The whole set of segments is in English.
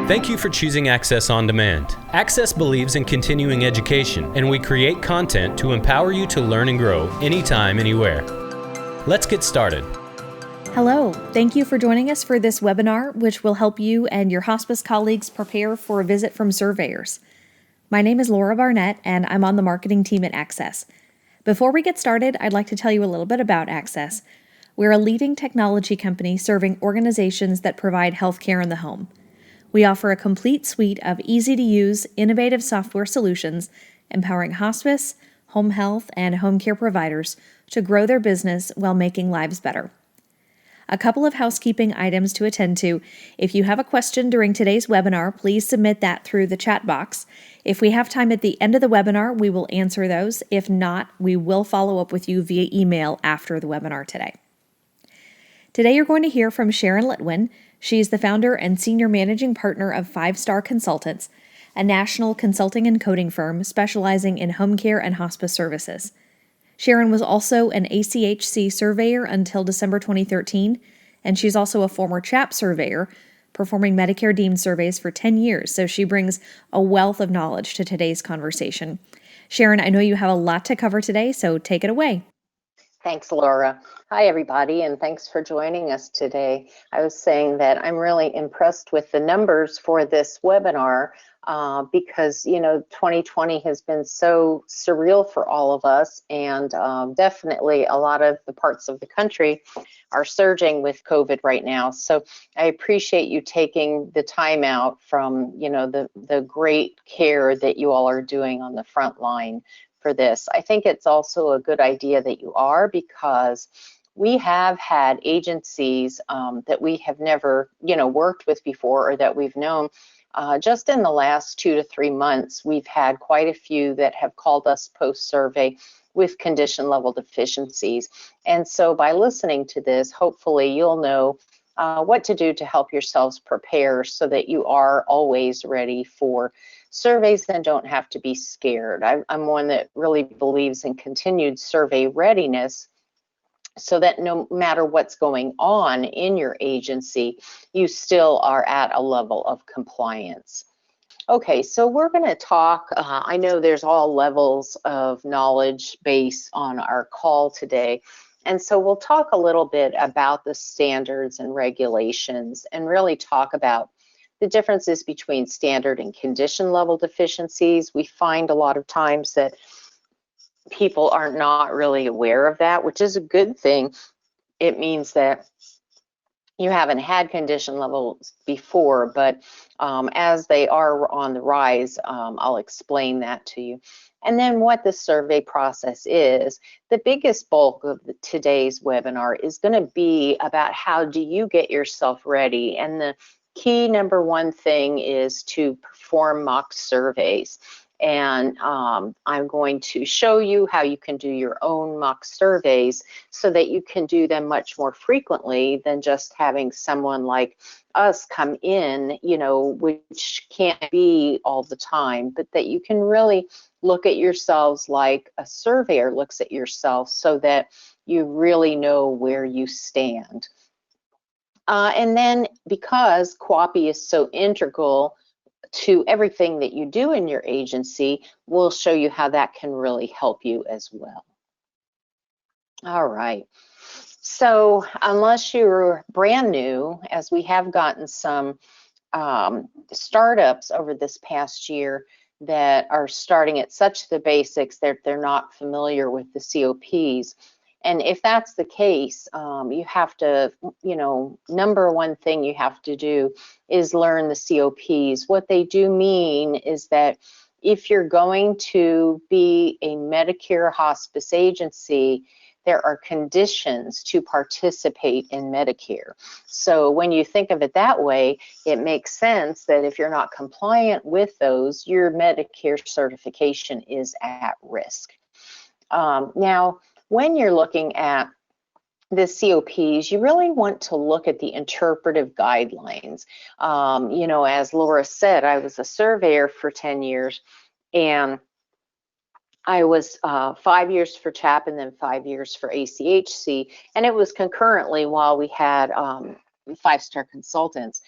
Thank you for choosing Axxess On Demand. Axxess believes in continuing education, and we create content to empower you to learn and grow anytime, anywhere. Let's get started. Hello, thank you for joining us for this webinar, which will help you and your hospice colleagues prepare for a visit from surveyors. My name is Laura Barnett, and I'm on the marketing team at Axxess. Before we get started, I'd like to tell you a little bit about Axxess. We're a leading technology company serving organizations that provide healthcare in the home. We offer a complete suite of easy-to-use, innovative software solutions, empowering hospice, home health, and home care providers to grow their business while making lives better. A couple of housekeeping items to attend to. If you have a question during today's webinar, please submit that through the chat box. If we have time at the end of the webinar, we will answer those. If not, we will follow up with you via email after the webinar today. Today you're going to hear from Sharon Litwin. She's the founder and senior managing partner of 5 Star Consultants, a national consulting and coding firm specializing in home care and hospice services. Sharon was also an ACHC surveyor until December 2013, and she's also a former CHAP surveyor, performing Medicare deemed surveys for 10 years, so she brings a wealth of knowledge to today's conversation. Sharon, I know you have a lot to cover today, so take it away. Thanks, Laura. Hi, everybody, and thanks for joining us today. I was saying that I'm really impressed with the numbers for this webinar because, 2020 has been so surreal for all of us, and definitely a lot of the parts of the country are surging with COVID right now. So I appreciate you taking the time out from, the great care that you all are doing on the front line for this. I think it's also a good idea that you are, because we have had agencies that we have never, worked with before or that we've known. Just in the last 2 to 3 months, we've had quite a few that have called us post-survey with condition level deficiencies. And so by listening to this, hopefully you'll know what to do to help yourselves prepare so that you are always ready for surveys and don't have to be scared. I'm one that really believes in continued survey readiness, so that no matter what's going on in your agency, you still are at a level of compliance. Okay, so we're going to talk, I know there's all levels of knowledge base on our call today, and so we'll talk a little bit about the standards and regulations and really talk about the differences between standard and condition level deficiencies. We find a lot of times that people are not really aware of that, which is a good thing. It means that you haven't had condition levels before, but as they are on the rise, I'll explain that to you. And then what the survey process is. The biggest bulk of today's webinar is going to be about how do you get yourself ready, and the key number one thing is to perform mock surveys. And I'm going to show you how you can do your own mock surveys so that you can do them much more frequently than just having someone like us come in, which can't be all the time, but that you can really look at yourselves like a surveyor looks at yourself, so that you really know where you stand. And then because QAPI is so integral to everything that you do in your agency, we'll show you how that can really help you as well. All right. So unless you're brand new, as we have gotten some startups over this past year that are starting at such the basics that they're not familiar with the COPs. And if that's the case, you have to, number one thing you have to do is learn the COPs. What they do mean is that if you're going to be a Medicare hospice agency, there are conditions to participate in Medicare. So when you think of it that way, it makes sense that if you're not compliant with those, your Medicare certification is at risk. Now, when you're looking at the COPs, you really want to look at the interpretive guidelines. As Laura said, I was a surveyor for 10 years, and I was 5 years for CHAP and then 5 years for ACHC, and it was concurrently while we had 5 Star Consultants.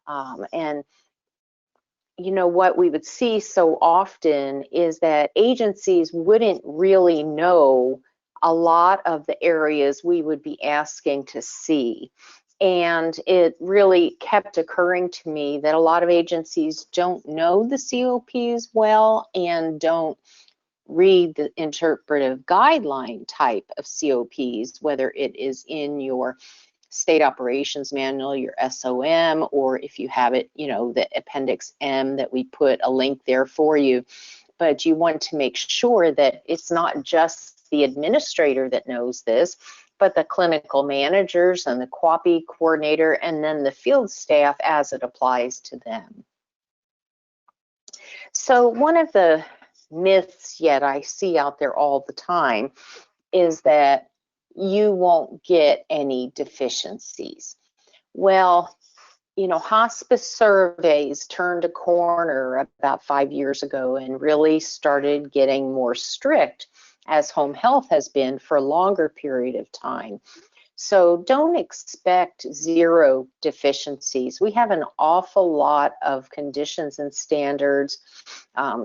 And what we would see so often is that agencies wouldn't really know a lot of the areas we would be asking to see. And it really kept occurring to me that a lot of agencies don't know the COPs well and don't read the interpretive guideline type of COPs, whether it is in your state operations manual, your SOM, or if you have it, the Appendix M that we put a link there for you. But you want to make sure that it's not just the administrator that knows this, but the clinical managers and the QAPI coordinator, and then the field staff as it applies to them. So one of the myths yet I see out there all the time is that you won't get any deficiencies. Well, hospice surveys turned a corner about 5 years ago and really started getting more strict, as home health has been for a longer period of time. So don't expect zero deficiencies. We have an awful lot of conditions and standards,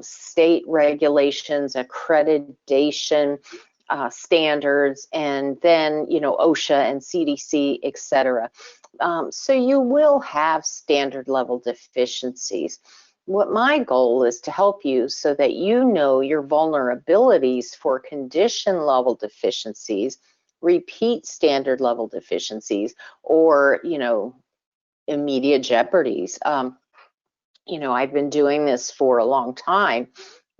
state regulations, accreditation, standards, and then OSHA and CDC, etc. So you will have standard level deficiencies. What my goal is to help you so that you know your vulnerabilities for condition level deficiencies, repeat standard level deficiencies, or immediate jeopardies. I've been doing this for a long time.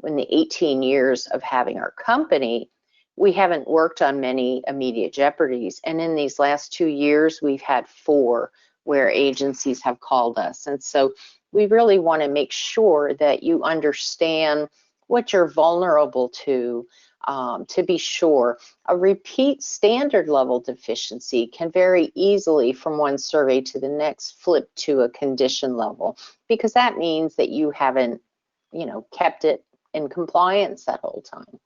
In the 18 years of having our company, we haven't worked on many immediate jeopardies. And in these last 2 years, we've had 4 where agencies have called us. And so we really want to make sure that you understand what you're vulnerable to be sure. A repeat standard level deficiency can very easily from one survey to the next flip to a condition level, because that means that you haven't, kept it in compliance that whole time.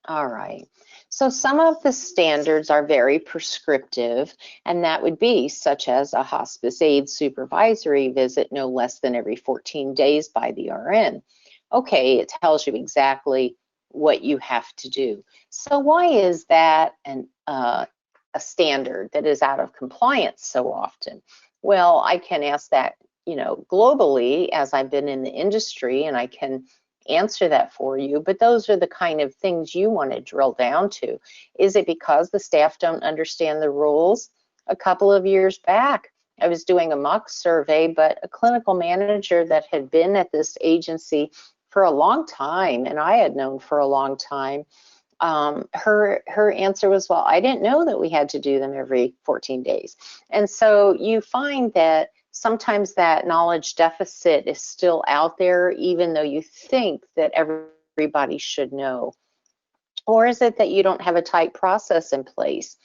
All right, so some of the standards are very prescriptive, and that would be such as a hospice aide supervisory visit no less than every 14 days by the RN. Okay, it tells you exactly what you have to do. So why is that a standard that is out of compliance so often? Well, I can ask that, globally, as I've been in the industry, and I can answer that for you, but those are the kind of things you want to drill down to. Is it because the staff don't understand the rules? A couple of years back, I was doing a mock survey, but a clinical manager that had been at this agency for a long time, and I had known for a long time, her answer was, well, I didn't know that we had to do them every 14 days. And so you find that sometimes that knowledge deficit is still out there, even though you think that everybody should know. Or is it that you don't have a tight process in place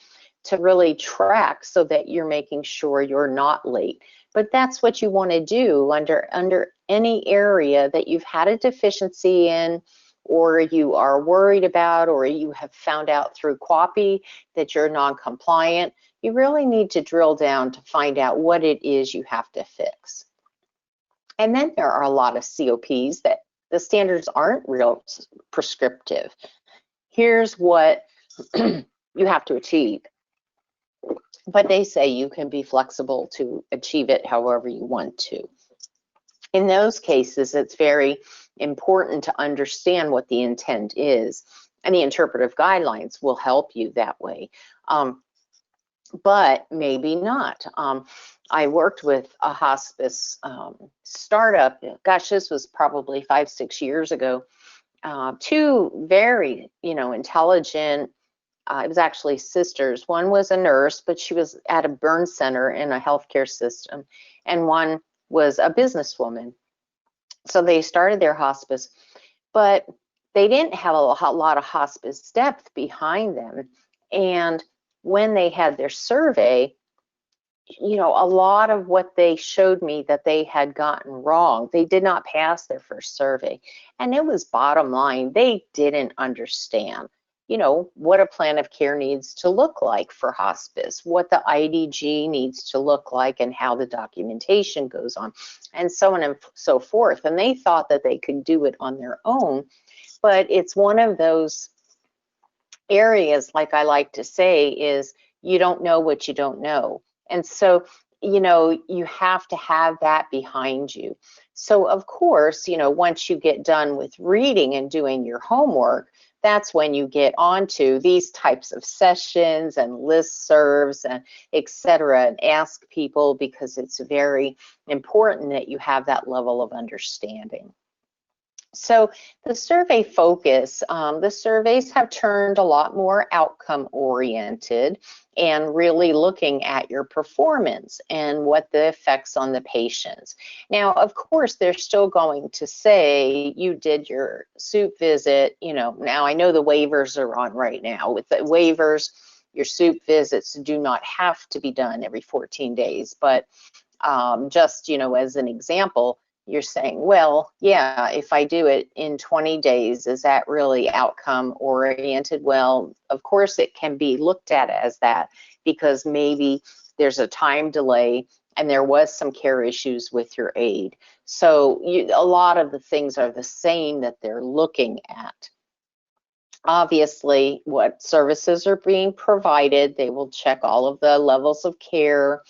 to really track so that you're making sure you're not late? But that's what you want to do under any area that you've had a deficiency in, or you are worried about, or you have found out through QAPI that you're non-compliant. You really need to drill down to find out what it is you have to fix. And then there are a lot of COPs that the standards aren't real prescriptive. Here's what you have to achieve. But they say you can be flexible to achieve it however you want to. In those cases, it's very important to understand what the intent is, and the interpretive guidelines will help you that way. But maybe not. I worked with a hospice startup. Gosh, this was probably 5-6 years ago. 2 very, intelligent. It was actually sisters. One was a nurse, but she was at a burn center in a healthcare system, and one was a businesswoman. So they started their hospice, but they didn't have a lot of hospice depth behind them. And when they had their survey, a lot of what they showed me that they had gotten wrong, they did not pass their first survey. And it was bottom line, they didn't understand. what a plan of care needs to look like for hospice, what the IDG needs to look like, and how the documentation goes on, and so on and so forth. And they thought that they could do it on their own, but it's one of those areas, like I like to say, is you don't know what you don't know. And so, you have to have that behind you. So of course, once you get done with reading and doing your homework, that's when you get onto these types of sessions and listservs and et cetera, and ask people, because it's very important that you have that level of understanding. So the survey focus, the surveys have turned a lot more outcome oriented and really looking at your performance and what the effects on the patients. Now, of course, they're still going to say you did your soup visit, now I know the waivers are on right now. With the waivers, your soup visits do not have to be done every 14 days, but just, as an example, you're saying, well, yeah, if I do it in 20 days, is that really outcome oriented? Well, of course it can be looked at as that, because maybe there's a time delay and there was some care issues with your aide. So a lot of the things are the same that they're looking at. Obviously, what services are being provided, they will check all of the levels of care,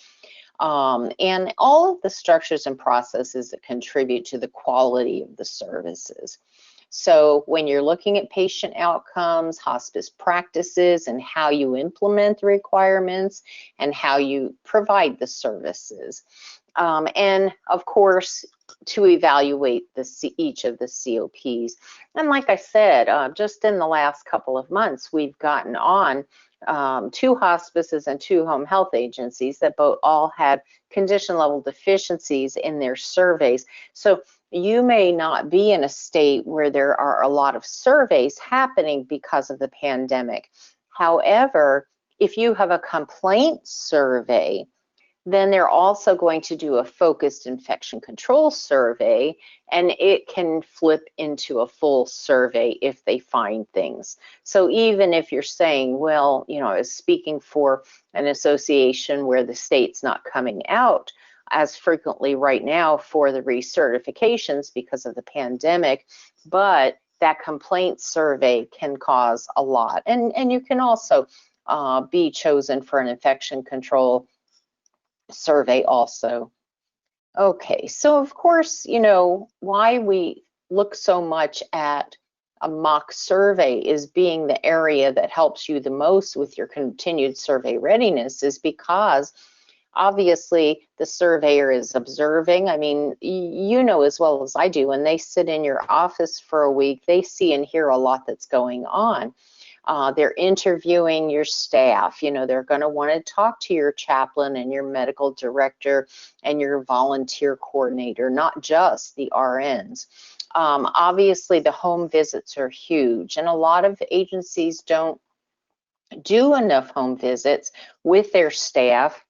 and all of the structures and processes that contribute to the quality of the services. So when you're looking at patient outcomes, hospice practices, and how you implement the requirements and how you provide the services. And of course, to evaluate each of the COPs. And like I said, just in the last couple of months, we've gotten on 2 hospices and 2 home health agencies that all had condition level deficiencies in their surveys. So you may not be in a state where there are a lot of surveys happening because of the pandemic. However, if you have a complaint survey, then they're also going to do a focused infection control survey, and it can flip into a full survey if they find things. So even if you're saying, well, I was speaking for an association where the state's not coming out as frequently right now for the recertifications because of the pandemic, but that complaint survey can cause a lot. And you can also be chosen for an infection control survey also. Okay, so of course, why we look so much at a mock survey is being the area that helps you the most with your continued survey readiness, is because obviously the surveyor is observing. I mean, you know as well as I do, when they sit in your office for a week, they see and hear a lot that's going on. They're interviewing your staff. They're going to want to talk to your chaplain and your medical director and your volunteer coordinator, not just the RNs. Obviously, the home visits are huge, and a lot of agencies don't do enough home visits with their staff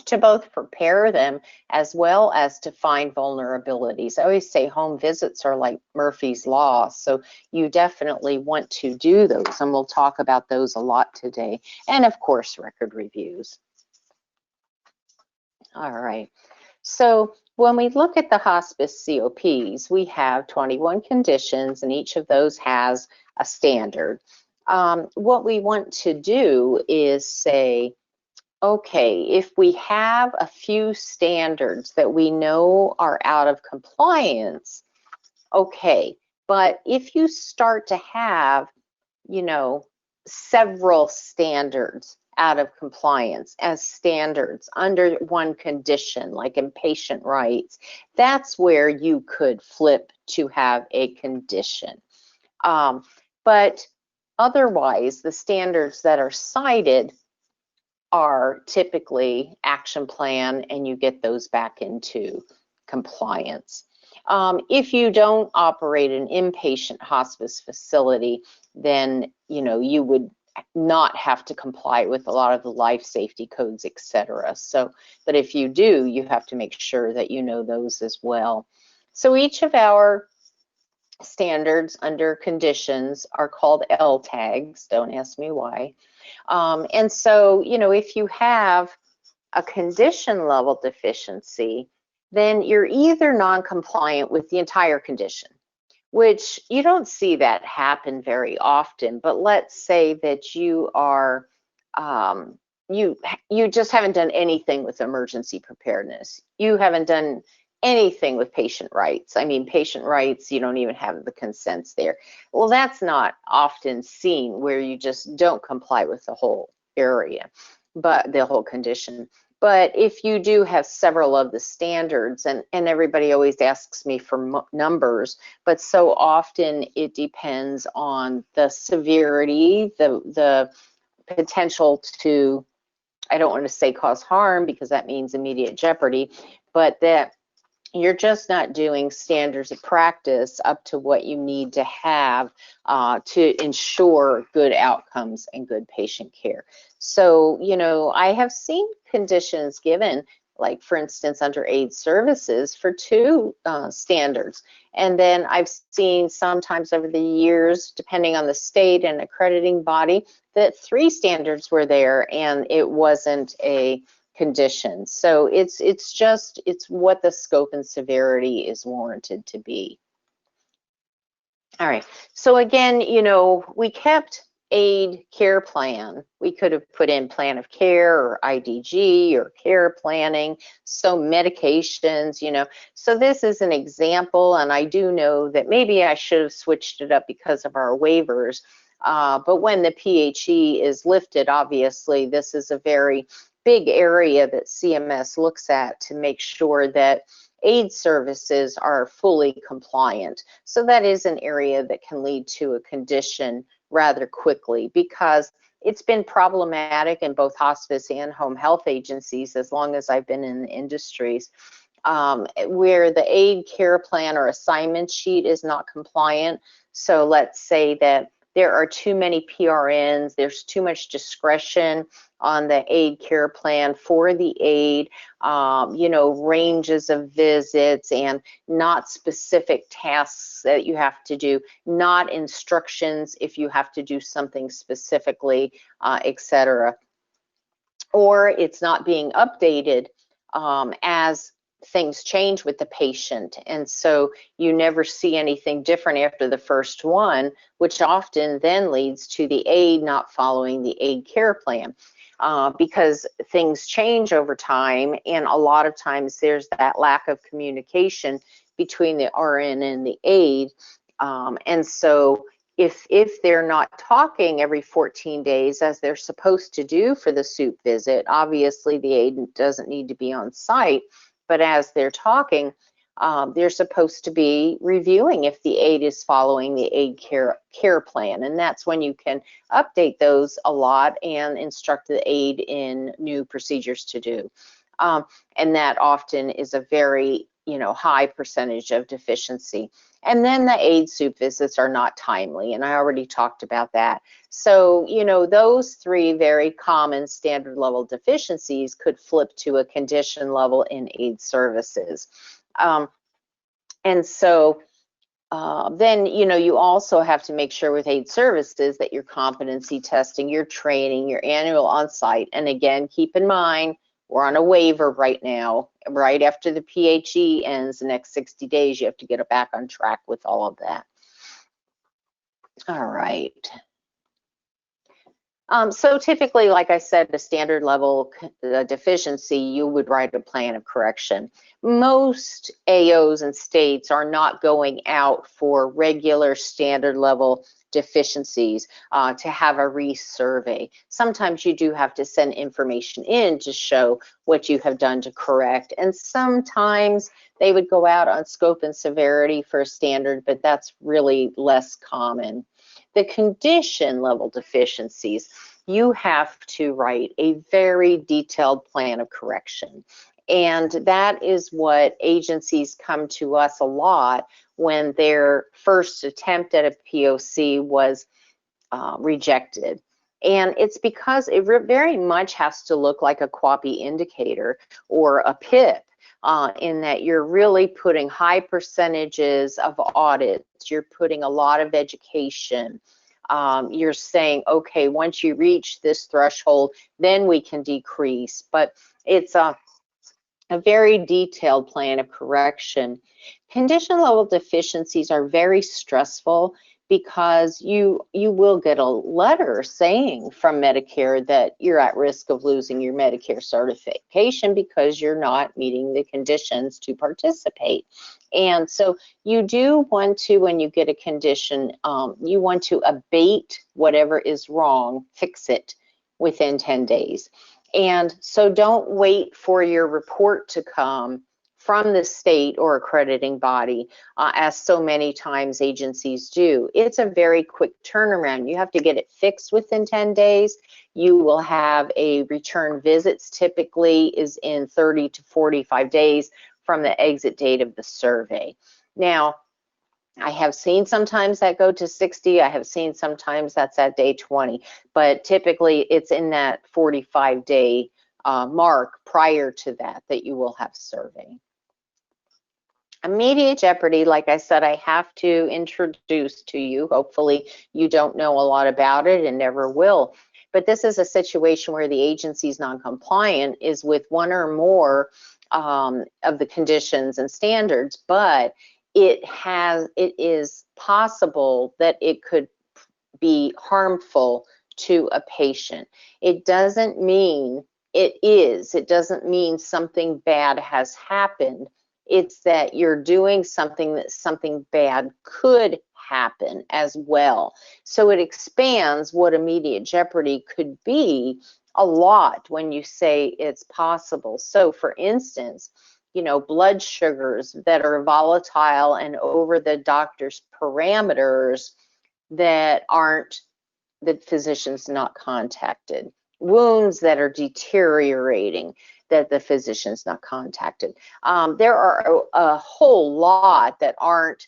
to both prepare them as well as to find vulnerabilities. I always say home visits are like Murphy's Law, so you definitely want to do those, and we'll talk about those a lot today. And of course, record reviews. All right, so when we look at the hospice COPs, we have 21 conditions, and each of those has a standard. What we want to do is say, okay, if we have a few standards that we know are out of compliance, okay, but if you start to have, several standards out of compliance as standards under one condition, like in patient rights, that's where you could flip to have a condition. But otherwise, the standards that are cited are typically action plan, and you get those back into compliance. If you don't operate an inpatient hospice facility, then you would not have to comply with a lot of the life safety codes, etc. So, but if you do, you have to make sure that you know those as well. So each of our standards under conditions are called L tags. Don't ask me why. And so, if you have a condition level deficiency, then you're either non-compliant with the entire condition, which you don't see that happen very often, but let's say that you are, you just haven't done anything with emergency preparedness. You haven't done anything with patient rights. I mean, patient rights, you don't even have the consents there. Well, that's not often seen, where you just don't comply with the whole area, but the whole condition. But if you do have several of the standards, and everybody always asks me for numbers, but so often it depends on the severity, the potential to, I don't want to say cause harm because that means immediate jeopardy, but that you're just not doing standards of practice up to what you need to have to ensure good outcomes and good patient care. So, I have seen conditions given, like for instance, under Aide services for 2 standards. And then I've seen sometimes over the years, depending on the state and accrediting body, that 3 standards were there and it wasn't a condition. So it's what the scope and severity is warranted to be. All right, so again, we kept Aide care plan. We could have put in plan of care or IDG or care planning, so medications, So this is an example, and I do know that maybe I should have switched it up because of our waivers, but when the PHE is lifted, obviously this is a very big area that CMS looks at to make sure that Aide services are fully compliant. So that is an area that can lead to a condition rather quickly, because it's been problematic in both hospice and home health agencies as long as I've been in the industries, where the Aide care plan or assignment sheet is not compliant. So let's say that there are too many PRNs, there's too much discretion on the Aide care plan for the aide, ranges of visits and not specific tasks that you have to do, not instructions if you have to do something specifically, etc. Or it's not being updated as things change with the patient, and so you never see anything different after the first one, which often then leads to the aide not following the Aide care plan, because things change over time, and a lot of times there's that lack of communication between the RN and the aide, and so if they're not talking every 14 days as they're supposed to do for the soup visit, obviously the aide doesn't need to be on site. But as they're talking, they're supposed to be reviewing if the aide is following the Aide care plan. And that's when you can update those a lot and instruct the aide in new procedures to do. And that often is a very high percentage of deficiency. And then the aide soup visits are not timely, and I already talked about that. So, those 3 very common standard level deficiencies could flip to a condition level in Aide services. And so then, you also have to make sure with Aide services that your competency testing, your training, your annual on-site, and again, keep in mind, we're on a waiver right now. Right after the PHE ends, the next 60 days, you have to get back on track with all of that. All right. So typically, like I said, the standard level deficiency, you would write a plan of correction. Most AOs and states are not going out for regular standard level deficiencies to have a resurvey. Sometimes you do have to send information in to show what you have done to correct, and sometimes they would go out on scope and severity for a standard, but that's really less common. The condition level deficiencies, you have to write a very detailed plan of correction. And that is what agencies come to us a lot when their first attempt at a POC was rejected. And it's because it very much has to look like a QAPI indicator or a PIP. in that you're really putting high percentages of audits, you're putting a lot of education. You're saying, okay, once you reach this threshold, then we can decrease. But it's a very detailed plan of correction. Condition level deficiencies are very stressful because you will get a letter saying from Medicare that you're at risk of losing your Medicare certification because you're not meeting the conditions to participate. And so you do want to, when you get a condition, you want to abate whatever is wrong, fix it within 10 days. And so don't wait for your report to come from the state or accrediting body, as so many times agencies do. It's a very quick turnaround. You have to get it fixed within 10 days. You will have a return visits, typically is in 30 to 45 days from the exit date of the survey. Now, I have seen sometimes that go to 60. I have seen sometimes that's at day 20, but typically it's in that 45-day mark prior to that you will have survey. Immediate jeopardy, like I said, I have to introduce to you. Hopefully you don't know a lot about it and never will. But this is a situation where the agency is non-compliant is with one or more of the conditions and standards, but it is possible that it could be harmful to a patient. It doesn't mean it doesn't mean something bad has happened. It's that you're doing something that something bad could happen as well. So it expands what immediate jeopardy could be a lot when you say it's possible. So for instance, you know, blood sugars that are volatile and over the doctor's parameters that aren't, the physician's not contacted. Wounds that are deteriorating that the physician's not contacted. There are a whole lot that aren't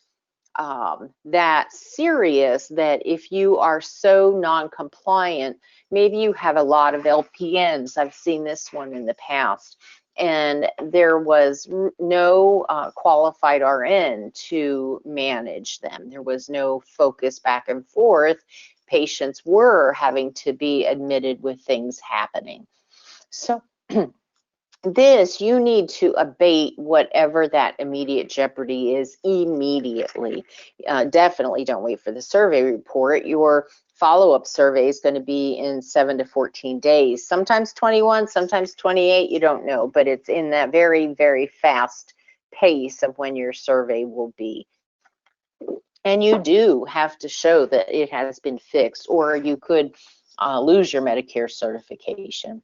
that serious that if you are so non-compliant, maybe you have a lot of LPNs. I've seen this one in the past. And there was no qualified RN to manage them. There was no focus back and forth. Patients were having to be admitted with things happening. So this, you need to abate whatever that immediate jeopardy is immediately. Definitely don't wait for the survey report. Your follow-up survey is going to be in 7 to 14 days, sometimes 21, sometimes 28, you don't know, but it's in that very, very fast pace of when your survey will be. And you do have to show that it has been fixed, or you could lose your Medicare certification.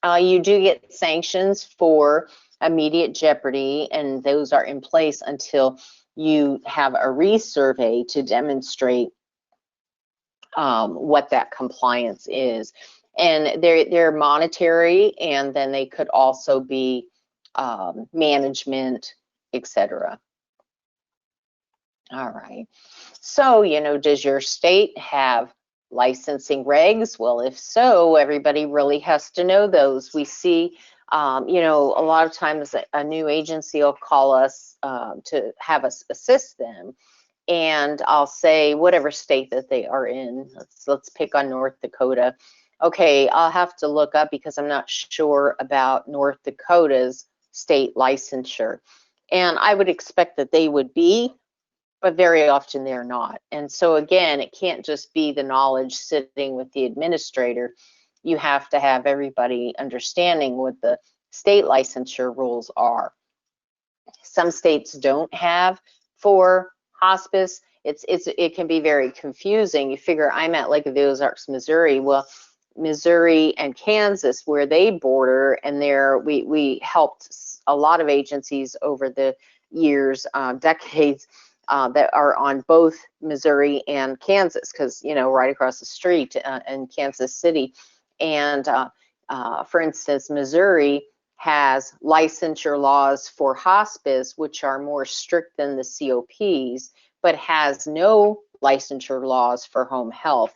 You do get sanctions for immediate jeopardy, and those are in place until you have a resurvey to demonstrate what that compliance is. And they're monetary, and then they could also be management, etc. All right. So, you know, does your state have licensing regs? Well, if so, everybody really has to know those. We see, you know, a lot of times a new agency will call us to have us assist them. And I'll say whatever state that they are in. Let's pick on North Dakota. Okay, I'll have to look up because I'm not sure about North Dakota's state licensure. And I would expect that they would be, but very often they're not. And so again, it can't just be the knowledge sitting with the administrator. You have to have everybody understanding what the state licensure rules are. Some states don't have for hospice. It can be very confusing. You figure I'm at Lake of the Ozarks, Missouri. Well, Missouri and Kansas, where they border, and there we helped a lot of agencies over the years, decades, that are on both Missouri and Kansas, because, you know, right across the street in Kansas City. And for instance, Missouri has licensure laws for hospice, which are more strict than the COPs, but has no licensure laws for home health.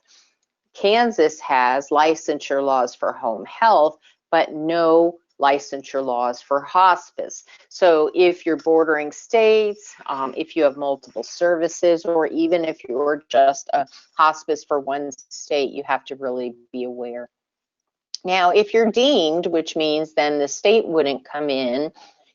Kansas has licensure laws for home health, but no licensure laws for hospice. So if you're bordering states, if you have multiple services, or even if you're just a hospice for one state, you have to really be aware. Now, if you're deemed, which means then the state wouldn't come in,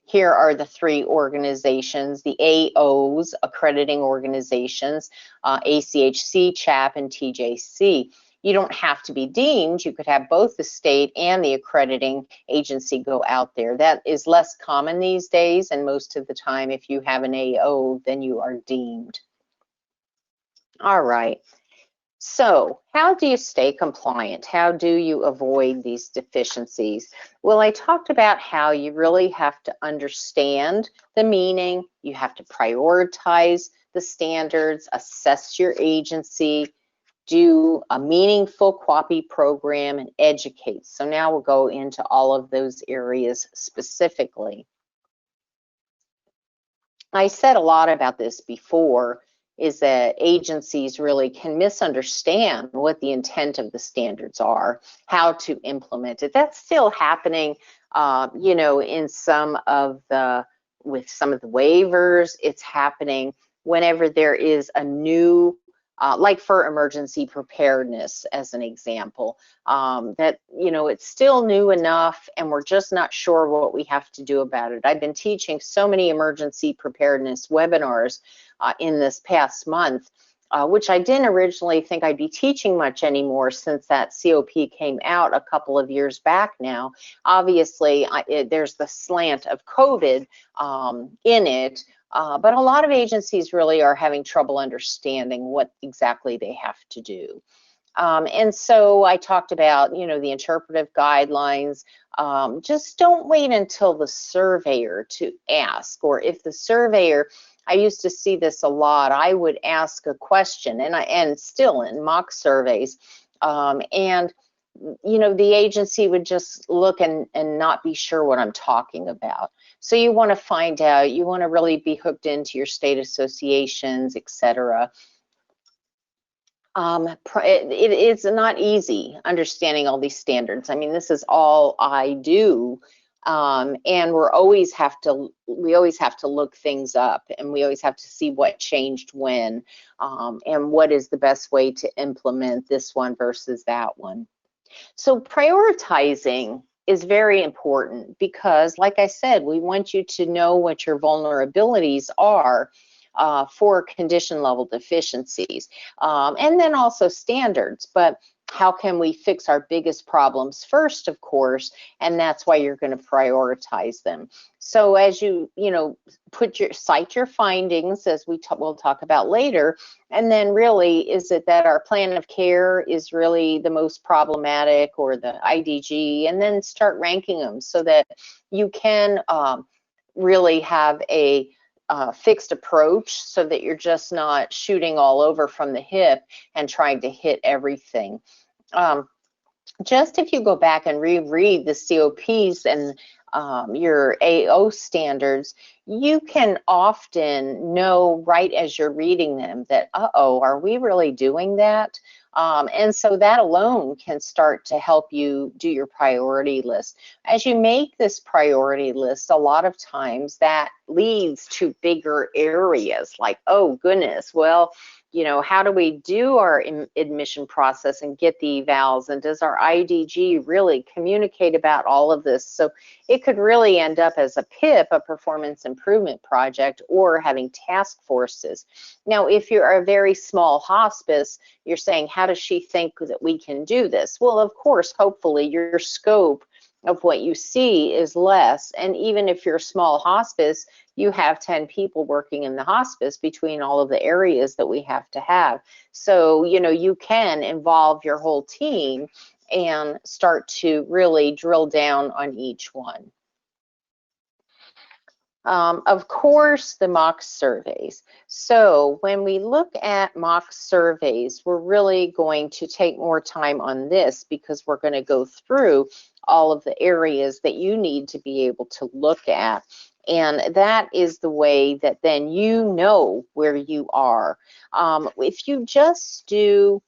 here are the three organizations, the AOs, accrediting organizations, ACHC, CHAP, and TJC. You don't have to be deemed. You could have both the state and the accrediting agency go out there. That is less common these days, and most of the time, if you have an AO, then you are deemed. All right. So how do you stay compliant? How do you avoid these deficiencies? Well, I talked about how you really have to understand the meaning. You have to prioritize the standards, assess your agency, do a meaningful QAPI program, and educate. So now we'll go into all of those areas specifically. I said a lot about this before, is that agencies really can misunderstand what the intent of the standards are, how to implement it. That's still happening, you know, in some of the, with some of the waivers. It's happening whenever there is a new, like for emergency preparedness as an example, that, you know, it's still new enough and we're just not sure what we have to do about it. I've been teaching so many emergency preparedness webinars in this past month, which I didn't originally think I'd be teaching much anymore since that COP came out a couple of years back now. Obviously, there's the slant of COVID in it, but a lot of agencies really are having trouble understanding what exactly they have to do. And so I talked about, you know, the interpretive guidelines. Just don't wait until the surveyor to ask, or if the surveyor, I used to see this a lot, I would ask a question, and still in mock surveys, and you know, the agency would just look and not be sure what I'm talking about. So you want to find out, you want to really be hooked into your state associations, etc. It is not easy understanding all these standards. I mean, this is all I do, and we always have to look things up, and we always have to see what changed when, and what is the best way to implement this one versus that one. So prioritizing is very important because, like I said, we want you to know what your vulnerabilities are for condition level deficiencies, and then also standards. But how can we fix our biggest problems first, of course, and that's why you're going to prioritize them. So as you know, cite your findings, as we'll talk about later, and then really, is it that our plan of care is really the most problematic, or the IDG, and then start ranking them so that you can really have a fixed approach, so that you're just not shooting all over from the hip and trying to hit everything. Just if you go back and reread the COPs and your AO standards, you can often know right as you're reading them that, uh-oh, are we really doing that? And so that alone can start to help you do your priority list. As you make this priority list, a lot of times that leads to bigger areas like, oh goodness, well, you know, how do we do our admission process and get the evals? And does our IDG really communicate about all of this? So it could really end up as a PIP, a performance improvement project, or having task forces. Now, if you're a very small hospice, you're saying, how does she think that we can do this? Well, of course, hopefully your scope of what you see is less. And even if you're a small hospice, you have 10 people working in the hospice between all of the areas that we have to have. So, you know, you can involve your whole team and start to really drill down on each one. Of course, the mock surveys. So when we look at mock surveys, we're really going to take more time on this because we're going to go through all of the areas that you need to be able to look at. And that is the way that then you know where you are. If you just do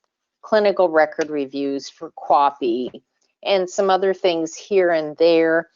clinical record reviews for QAPI and some other things here and there,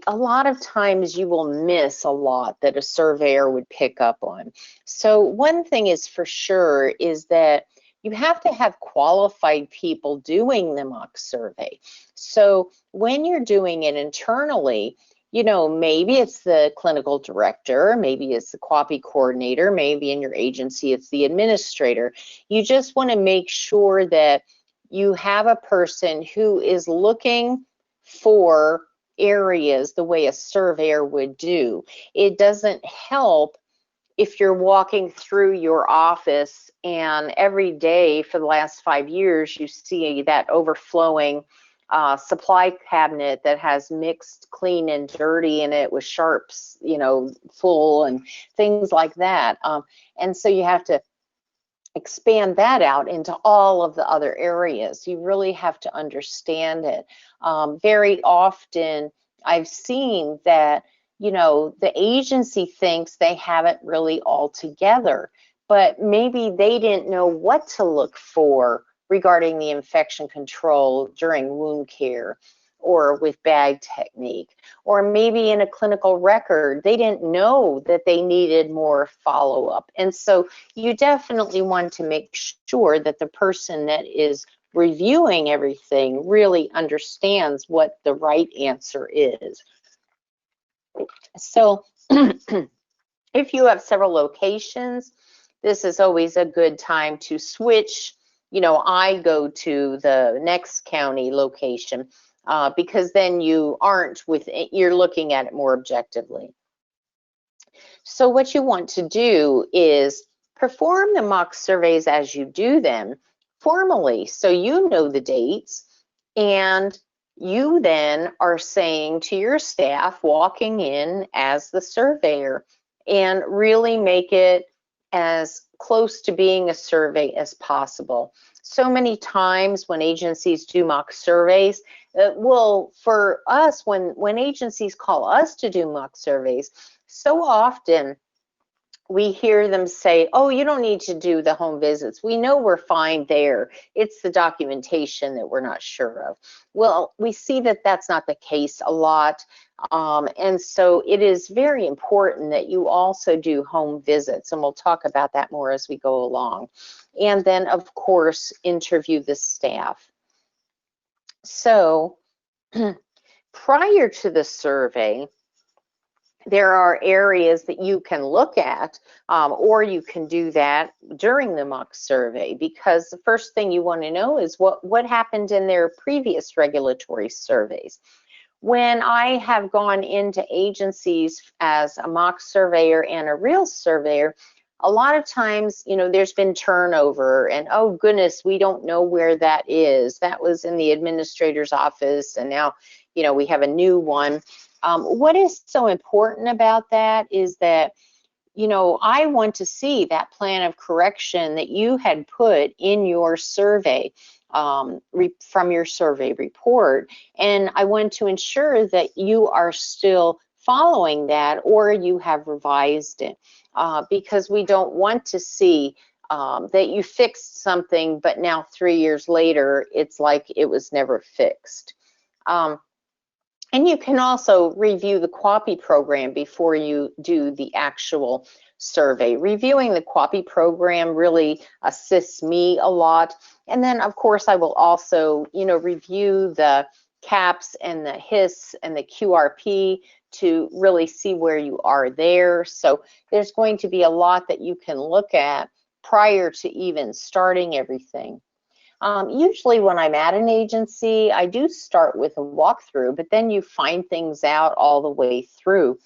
a lot of times you will miss a lot that a surveyor would pick up on. So one thing is for sure is that you have to have qualified people doing the mock survey. So when you're doing it internally, you know, maybe it's the clinical director, maybe it's the QAPI coordinator, maybe in your agency it's the administrator. You just want to make sure that you have a person who is looking for areas the way a surveyor would do. It doesn't help if you're walking through your office and every day for the last 5 years you see that overflowing supply cabinet that has mixed clean and dirty in it with sharps, you know, full and things like that. And so you have to expand that out into all of the other areas. You really have to understand it. Very often I've seen that, you know, the agency thinks they have it really all together, but maybe they didn't know what to look for regarding the infection control during wound care or with bag technique, or maybe in a clinical record, they didn't know that they needed more follow-up. And so you definitely want to make sure that the person that is reviewing everything really understands what the right answer is. So if you have several locations, this is always a good time to switch. You know, I go to the next county location because then you aren't with it, you're looking at it more objectively. So what you want to do is perform the mock surveys as you do them formally, so you know the dates, and you then are saying to your staff walking in as the surveyor, and really make it as close to being a survey as possible. So many times when agencies do mock surveys, well, for us, when agencies call us to do mock surveys, so often we hear them say, oh, you don't need to do the home visits. We know we're fine there. It's the documentation that we're not sure of. Well, we see that that's not the case a lot. And so it is very important that you also do home visits, and we'll talk about that more as we go along. And then, of course, interview the staff. So prior to the survey, there are areas that you can look at, or you can do that during the mock survey, because the first thing you want to know is what happened in their previous regulatory surveys. When I have gone into agencies as a mock surveyor and a real surveyor, a lot of times, you know, there's been turnover, and oh goodness, we don't know where that is. That was in the administrator's office, and now, you know, we have a new one. What is so important about that is that, you know, I want to see that plan of correction that you had put in your survey, from your survey report, and I want to ensure that you are still following that, or you have revised it, because we don't want to see that you fixed something, but now 3 years later, it's like it was never fixed. And you can also review the QAPI program before you do the actual survey. Reviewing the QAPI program really assists me a lot. And then, of course, I will also, you know, review the CAPS and the HIS and the QRP to really see where you are there. So there's going to be a lot that you can look at prior to even starting everything. Usually when I'm at an agency, I do start with a walkthrough, but then you find things out all the way through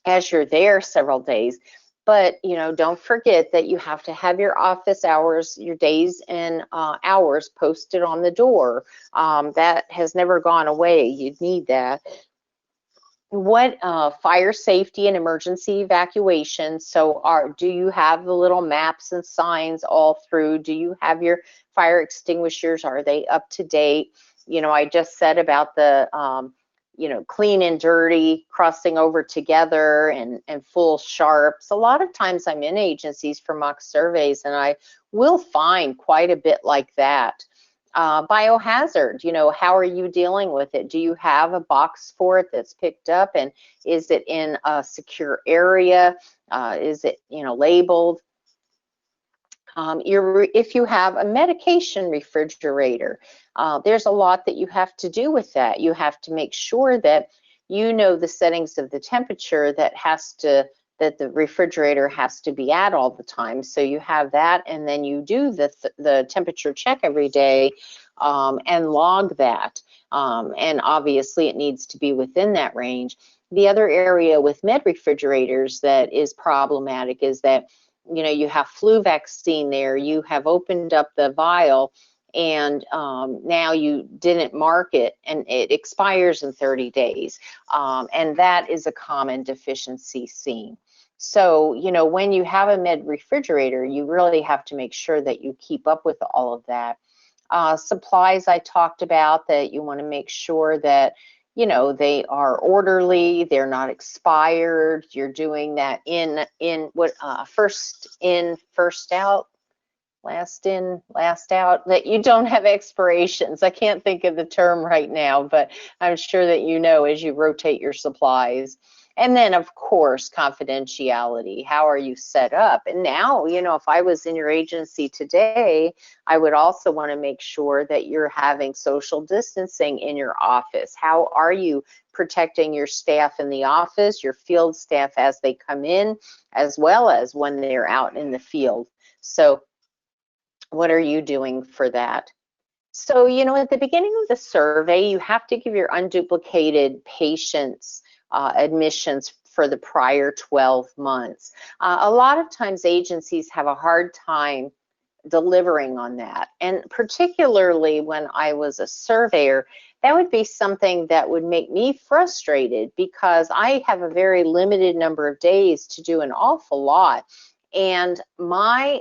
as you're there several days. But, you know, don't forget that you have to have your office hours, your days and hours posted on the door. That has never gone away. You'd need that. What fire safety and emergency evacuation, so do you have the little maps and signs all through? Do you have your fire extinguishers? Are they up to date? You know, I just said about the you know, clean and dirty crossing over together, and full sharps. A lot of times I'm in agencies for mock surveys, and I will find quite a bit like that. Biohazard, how are you dealing with it? Do you have a box for it that's picked up, and is it in a secure area? Is it, labeled? If you have a medication refrigerator, there's a lot that you have to do with that. You have to make sure that you know the settings of the temperature that the refrigerator has to be at all the time. So you have that, and then you do the temperature check every day and log that. And obviously it needs to be within that range. The other area with med refrigerators that is problematic is that you have flu vaccine there, you have opened up the vial, and now you didn't mark it, and it expires in 30 days. And that is a common deficiency seen. So, when you have a med refrigerator, you really have to make sure that you keep up with all of that. Supplies I talked about, that you want to make sure that they are orderly, they're not expired, you're doing that in what first in, first out, last in, last out, that you don't have expirations. I can't think of the term right now, but I'm sure that as you rotate your supplies. And then, of course, confidentiality. How are you set up? And now, if I was in your agency today, I would also want to make sure that you're having social distancing in your office. How are you protecting your staff in the office, your field staff as they come in, as well as when they're out in the field? So what are you doing for that? So, at the beginning of the survey, you have to give your unduplicated patients admissions for the prior 12 months. A lot of times agencies have a hard time delivering on that. And particularly when I was a surveyor, that would be something that would make me frustrated, because I have a very limited number of days to do an awful lot. And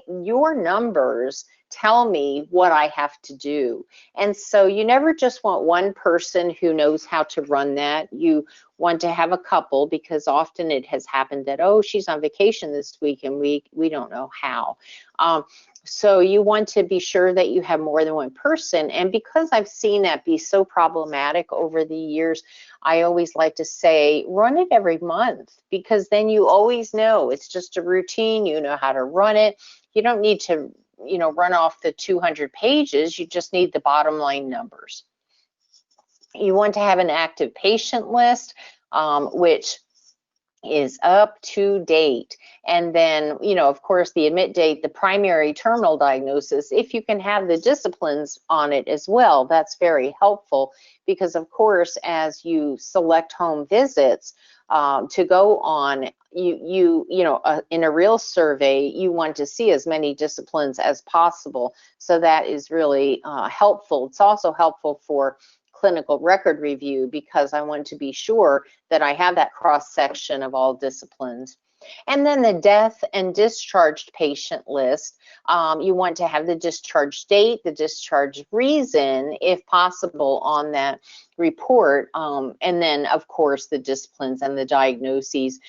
your numbers tell me what I have to do. And so you never just want one person who knows how to run that. You want to have a couple, because often it has happened that, oh, she's on vacation this week and we don't know how. So you want to be sure that you have more than one person. And because I've seen that be so problematic over the years, I always like to say, run it every month, because then you always know. It's just a routine. You know how to run it. You don't need to, run off the 200 pages. You just need the bottom line numbers. You want to have an active patient list, which is up to date. And then, of course, the admit date, the primary terminal diagnosis, if you can have the disciplines on it as well, that's very helpful, because of course, as you select home visits to go on, in a real survey, you want to see as many disciplines as possible. So that is really helpful. It's also helpful for clinical record review, because I want to be sure that I have that cross section of all disciplines. And then the death and discharged patient list, you want to have the discharge date, the discharge reason, if possible, on that report, and then of course the disciplines and the diagnoses,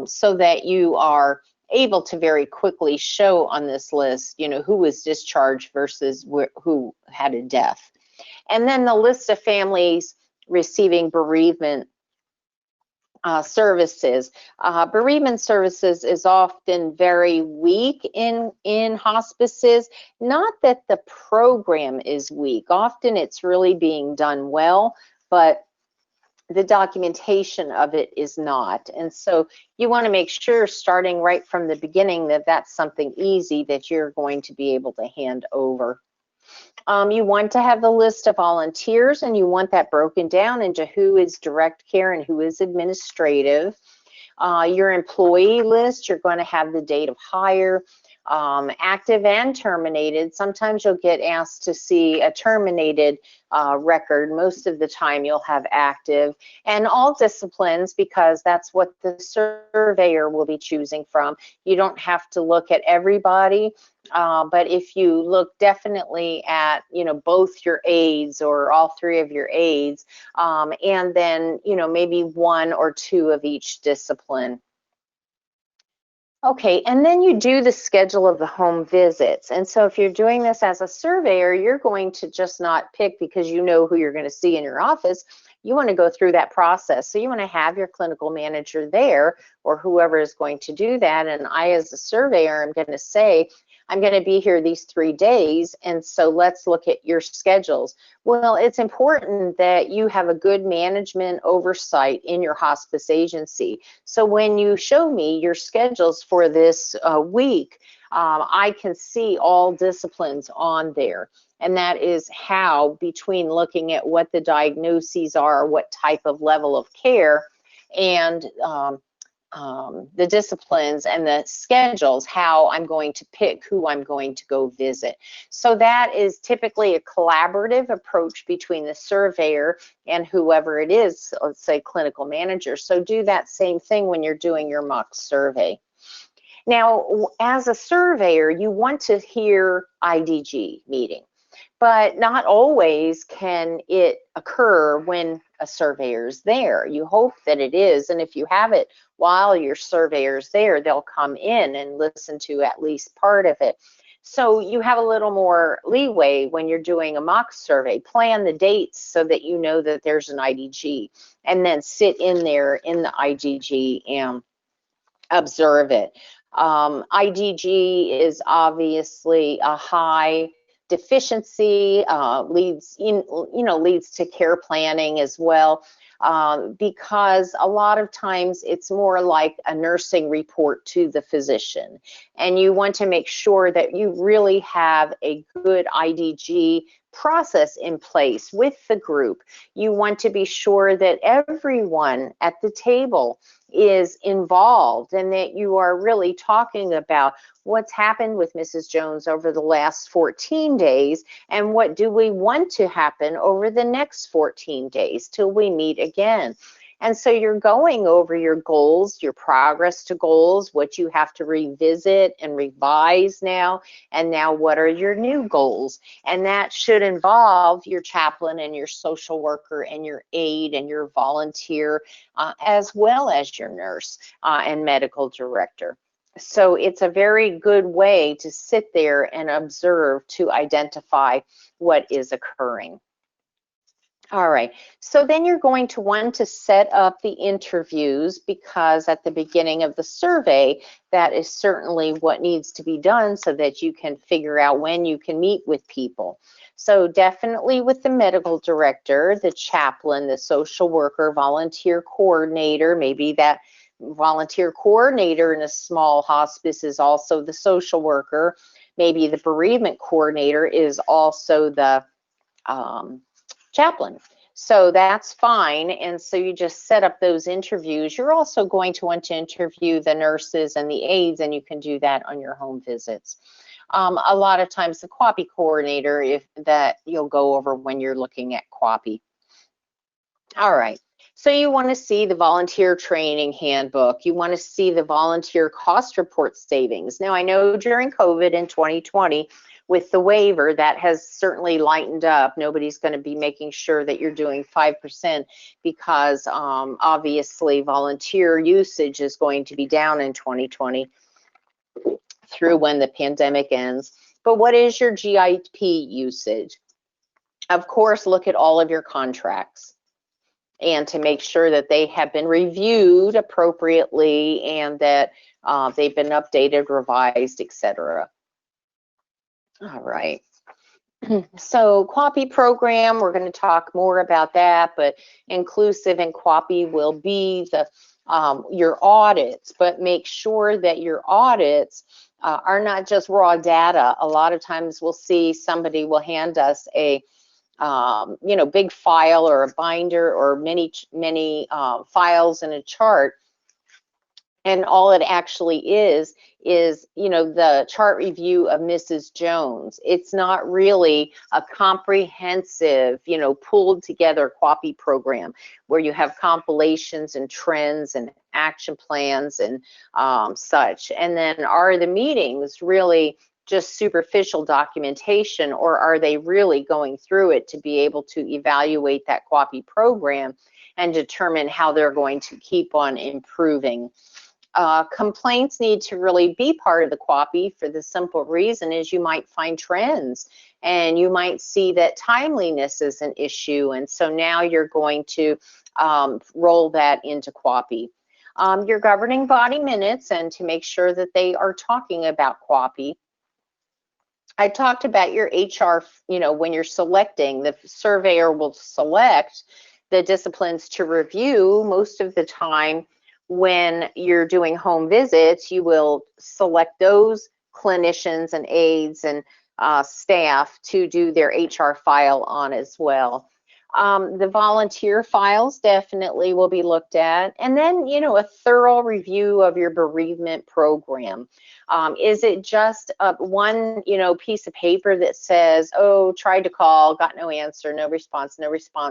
so that you are able to very quickly show on this list, who was discharged versus who had a death. And then the list of families receiving bereavement services. Bereavement services is often very weak in hospices. Not that the program is weak. Often it's really being done well, but the documentation of it is not. And so you want to make sure, starting right from the beginning, that that's something easy that you're going to be able to hand over. You want to have the list of volunteers, and you want that broken down into who is direct care and who is administrative. Your employee list, you're going to have the date of hire, active and terminated. Sometimes you'll get asked to see a terminated record. Most of the time you'll have active, and all disciplines, because that's what the surveyor will be choosing from. You don't have to look at everybody, but if you look definitely at, both your aides or all three of your aides, and then, maybe one or two of each discipline. Okay, and then you do the schedule of the home visits. And so if you're doing this as a surveyor, you're going to just not pick because you know who you're going to see in your office. You want to go through that process. So you want to have your clinical manager there or whoever is going to do that. And I, as a surveyor, am going to say, I'm going to be here these 3 days, and so let's look at your schedules. Well, it's important that you have a good management oversight in your hospice agency. So when you show me your schedules for this week, I can see all disciplines on there. And that is how, between looking at what the diagnoses are, what type of level of care, and the disciplines and the schedules, how I'm going to pick who I'm going to go visit. So that is typically a collaborative approach between the surveyor and whoever it is, let's say clinical manager. So do that same thing when you're doing your mock survey. Now, as a surveyor, you want to hear IDG meeting, but not always can it occur when a surveyor's there. You hope that it is, and if you have it while your surveyor's there, they'll come in and listen to at least part of it. So you have a little more leeway when you're doing a mock survey. Plan the dates so that you know that there's an IDG, and then sit in there in the IDG and observe it. IDG is obviously a high deficiency, leads to care planning as well, because a lot of times it's more like a nursing report to the physician, and you want to make sure that you really have a good IDG process in place with the group. You want to be sure that everyone at the table is involved and that you are really talking about what's happened with Mrs. Jones over the last 14 days and what do we want to happen over the next 14 days till we meet again. And so you're going over your goals, your progress to goals, what you have to revisit and revise now, and now what are your new goals. And that should involve your chaplain and your social worker and your aide and your volunteer, as well as your nurse and medical director. So it's a very good way to sit there and observe to identify what is occurring. All right, so then you're going to want to set up the interviews, because at the beginning of the survey, that is certainly what needs to be done so that you can figure out when you can meet with people. So definitely with the medical director, the chaplain, the social worker, volunteer coordinator, maybe that volunteer coordinator in a small hospice is also the social worker. Maybe the bereavement coordinator is also the chaplain. So that's fine. And so you just set up those interviews. You're also going to want to interview the nurses and the aides, and you can do that on your home visits. A lot of times the QAPI coordinator, if that you'll go over when you're looking at QAPI. All right. So you want to see the volunteer training handbook. You want to see the volunteer cost report savings. Now, I know during COVID in 2020, with the waiver, that has certainly lightened up. Nobody's going to be making sure that you're doing 5% because obviously volunteer usage is going to be down in 2020 through when the pandemic ends. But what is your GIP usage? Of course, look at all of your contracts and to make sure that they have been reviewed appropriately and that they've been updated, revised, etc. All right. So QAPI program, we're going to talk more about that, but inclusive in QAPI will be the your audits, but make sure that your audits are not just raw data. A lot of times we'll see somebody will hand us a big file or a binder or many files in a chart, and all it actually is the chart review of Mrs. Jones. It's not really a comprehensive, pulled together QAPI program where you have compilations and trends and action plans and such. And then are the meetings really just superficial documentation, or are they really going through it to be able to evaluate that QAPI program and determine how they're going to keep on improving Complaints need to really be part of the QAPI for the simple reason is you might find trends and you might see that timeliness is an issue, and so now you're going to roll that into QAPI. Your governing body minutes, and to make sure that they are talking about QAPI. I talked about your HR, when you're selecting, the surveyor will select the disciplines to review. Most of the time when you're doing home visits, you will select those clinicians and aides and staff to do their HR file on as well. The volunteer files definitely will be looked at. And then, a thorough review of your bereavement program. Is it just one, piece of paper that says, oh, tried to call, got no answer, no response,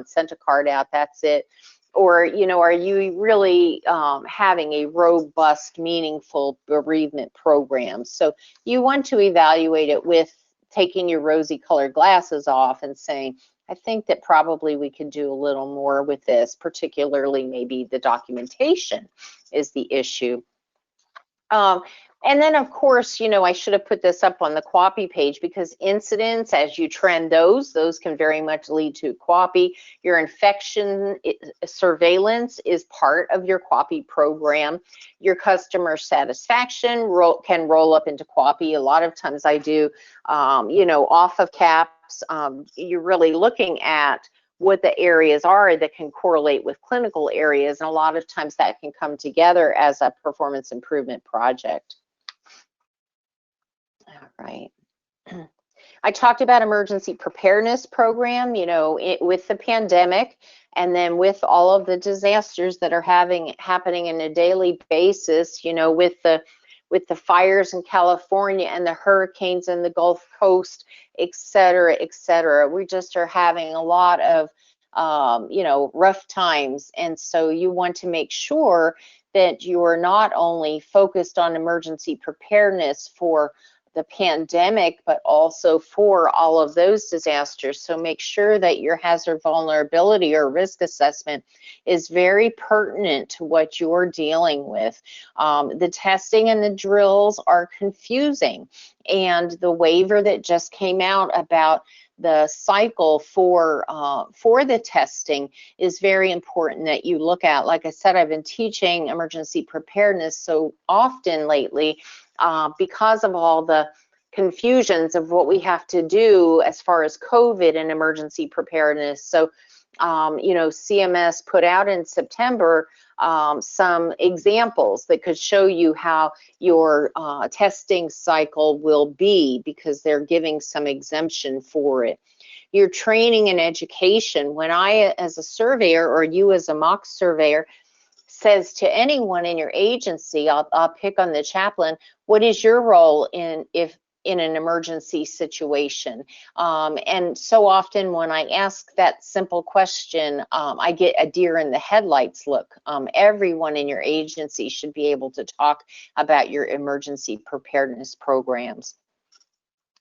sent a card out, that's it? Or, are you really having a robust, meaningful bereavement program? So you want to evaluate it with taking your rosy colored glasses off and saying, I think that probably we could do a little more with this, particularly maybe the documentation is the issue. And then, of course, I should have put this up on the QAPI page, because incidents, as you trend those can very much lead to QAPI. Your infection surveillance is part of your QAPI program. Your customer satisfaction can roll up into QAPI. A lot of times I do, off of CAPS, you're really looking at what the areas are that can correlate with clinical areas, and a lot of times that can come together as a performance improvement project. All right. I talked about emergency preparedness program, with the pandemic, and then with all of the disasters that are happening on a daily basis, with the fires in California and the hurricanes in the Gulf Coast, et cetera, et cetera. We just are having a lot of, rough times. And so you want to make sure that you are not only focused on emergency preparedness for the pandemic, but also for all of those disasters. So make sure that your hazard vulnerability or risk assessment is very pertinent to what you're dealing with. The testing and the drills are confusing, and the waiver that just came out about the cycle for the testing is very important that you look at. Like I said, I've been teaching emergency preparedness so often lately because of all the confusions of what we have to do as far as COVID and emergency preparedness. So, CMS put out in September some examples that could show you how your testing cycle will be, because they're giving some exemption for it. Your training and education. When I, as a surveyor, or you as a mock surveyor, says to anyone in your agency, I'll pick on the chaplain, what is your role in an emergency situation? And so often when I ask that simple question, I get a deer in the headlights look. Everyone in your agency should be able to talk about your emergency preparedness programs.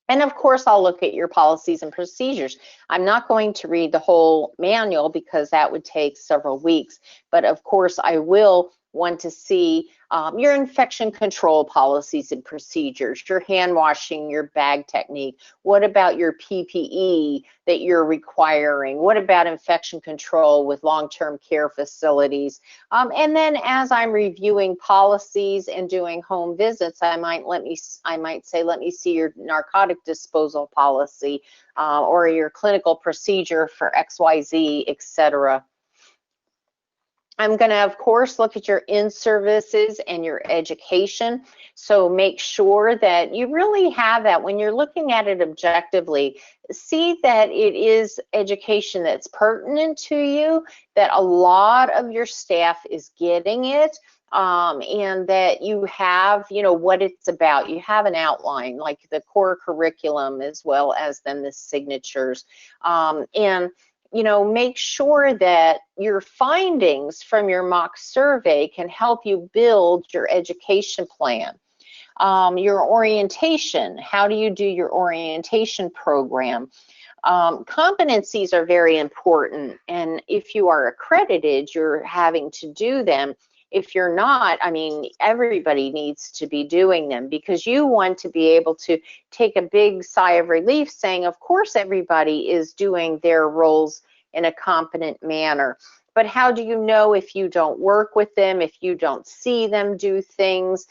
And of course, I'll look at your policies and procedures. I'm not going to read the whole manual because that would take several weeks, but of course I will want to see your infection control policies and procedures, your hand washing, your bag technique. What about your PPE that you're requiring? What about infection control with long-term care facilities? And then as I'm reviewing policies and doing home visits, I might say, let me see your narcotic disposal policy or your clinical procedure for XYZ, etc. I'm going to, of course, look at your in-services and your education. So make sure that you really have that when you're looking at it objectively. See that it is education that's pertinent to you, that a lot of your staff is getting it, and that you have, what it's about. You have an outline, like the core curriculum, as well as then the signatures. And make sure that your findings from your mock survey can help you build your education plan. Your orientation, how do you do your orientation program? Competencies are very important, and if you are accredited, you're having to do them. if you're not, I mean, everybody needs to be doing them, because you want to be able to take a big sigh of relief saying, of course, everybody is doing their roles in a competent manner. But how do you know if you don't work with them, if you don't see them do things?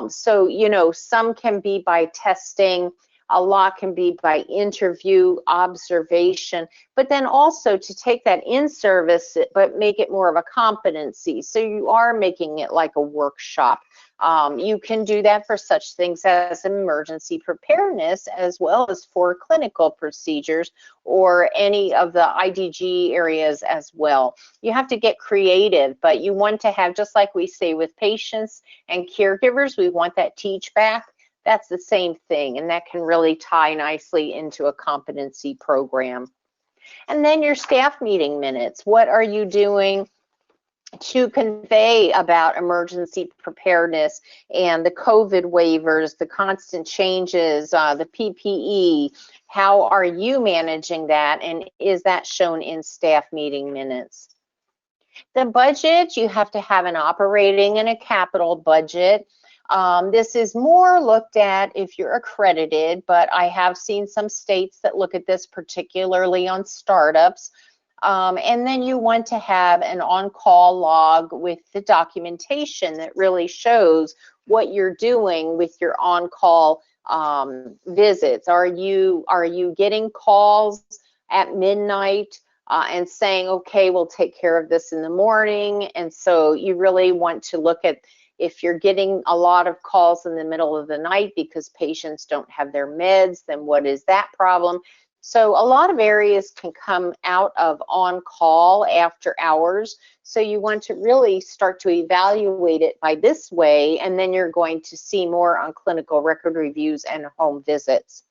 So, you know, some can be by testing, a lot can be by interview, observation, but then also to take that in service, but make it more of a competency. So you are making it like a workshop. You can do that for such things as emergency preparedness, as well as for clinical procedures or any of the IDG areas as well. You have to get creative, but you want to have, just like we say with patients and caregivers, we want that teach back. That's the same thing, and that can really tie nicely into a competency program. And then your staff meeting minutes. What are you doing to convey about emergency preparedness and the COVID waivers, the constant changes, the PPE? How are you managing that, and is that shown in staff meeting minutes? The budget, you have to have an operating and a capital budget. This is more looked at if you're accredited, but I have seen some states that look at this particularly on startups. And then you want to have an on-call log with the documentation that really shows what you're doing with your on-call visits. Are you getting calls at midnight and saying, okay, we'll take care of this in the morning? And so you really want to look at, if you're getting a lot of calls in the middle of the night because patients don't have their meds, then what is that problem? So a lot of areas can come out of on-call after hours. So you want to really start to evaluate it by this way, and then you're going to see more on clinical record reviews and home visits.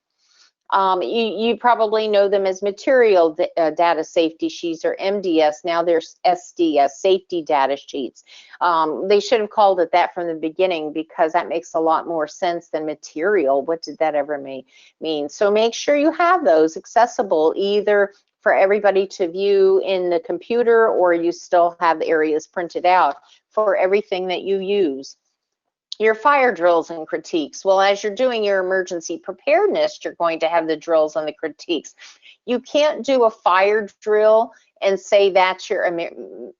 You probably know them as material data safety sheets, or MDS. Now there's SDS, safety data sheets. They should have called it that from the beginning, because that makes a lot more sense than material. What did that ever mean? So make sure you have those accessible, either for everybody to view in the computer, or you still have the areas printed out for everything that you use. Your fire drills and critiques. Well, as you're doing your emergency preparedness, you're going to have the drills and the critiques. You can't do a fire drill and say that's your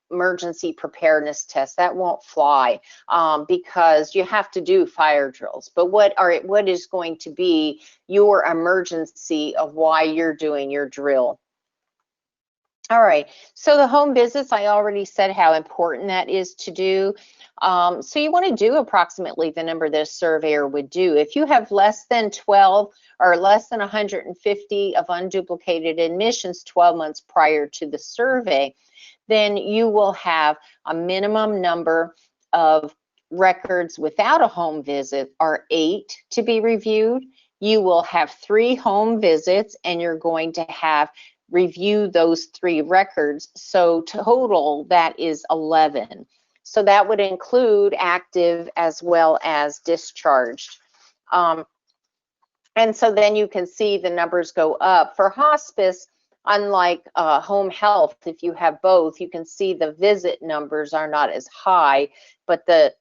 emergency preparedness test. That won't fly, because you have to do fire drills. But what is going to be your emergency of why you're doing your drill? All right, so the home visits, I already said how important that is to do. So you want to do approximately the number that a surveyor would do. If you have less than 12 or less than 150 of unduplicated admissions 12 months prior to the survey, then you will have a minimum number of records without a home visit are 8 to be reviewed. You will have 3 home visits, and you're going to have review those 3 records. So total, that is 11. So that would include active as well as discharged. And so then you can see the numbers go up. For hospice, unlike home health, if you have both, you can see the visit numbers are not as high, but the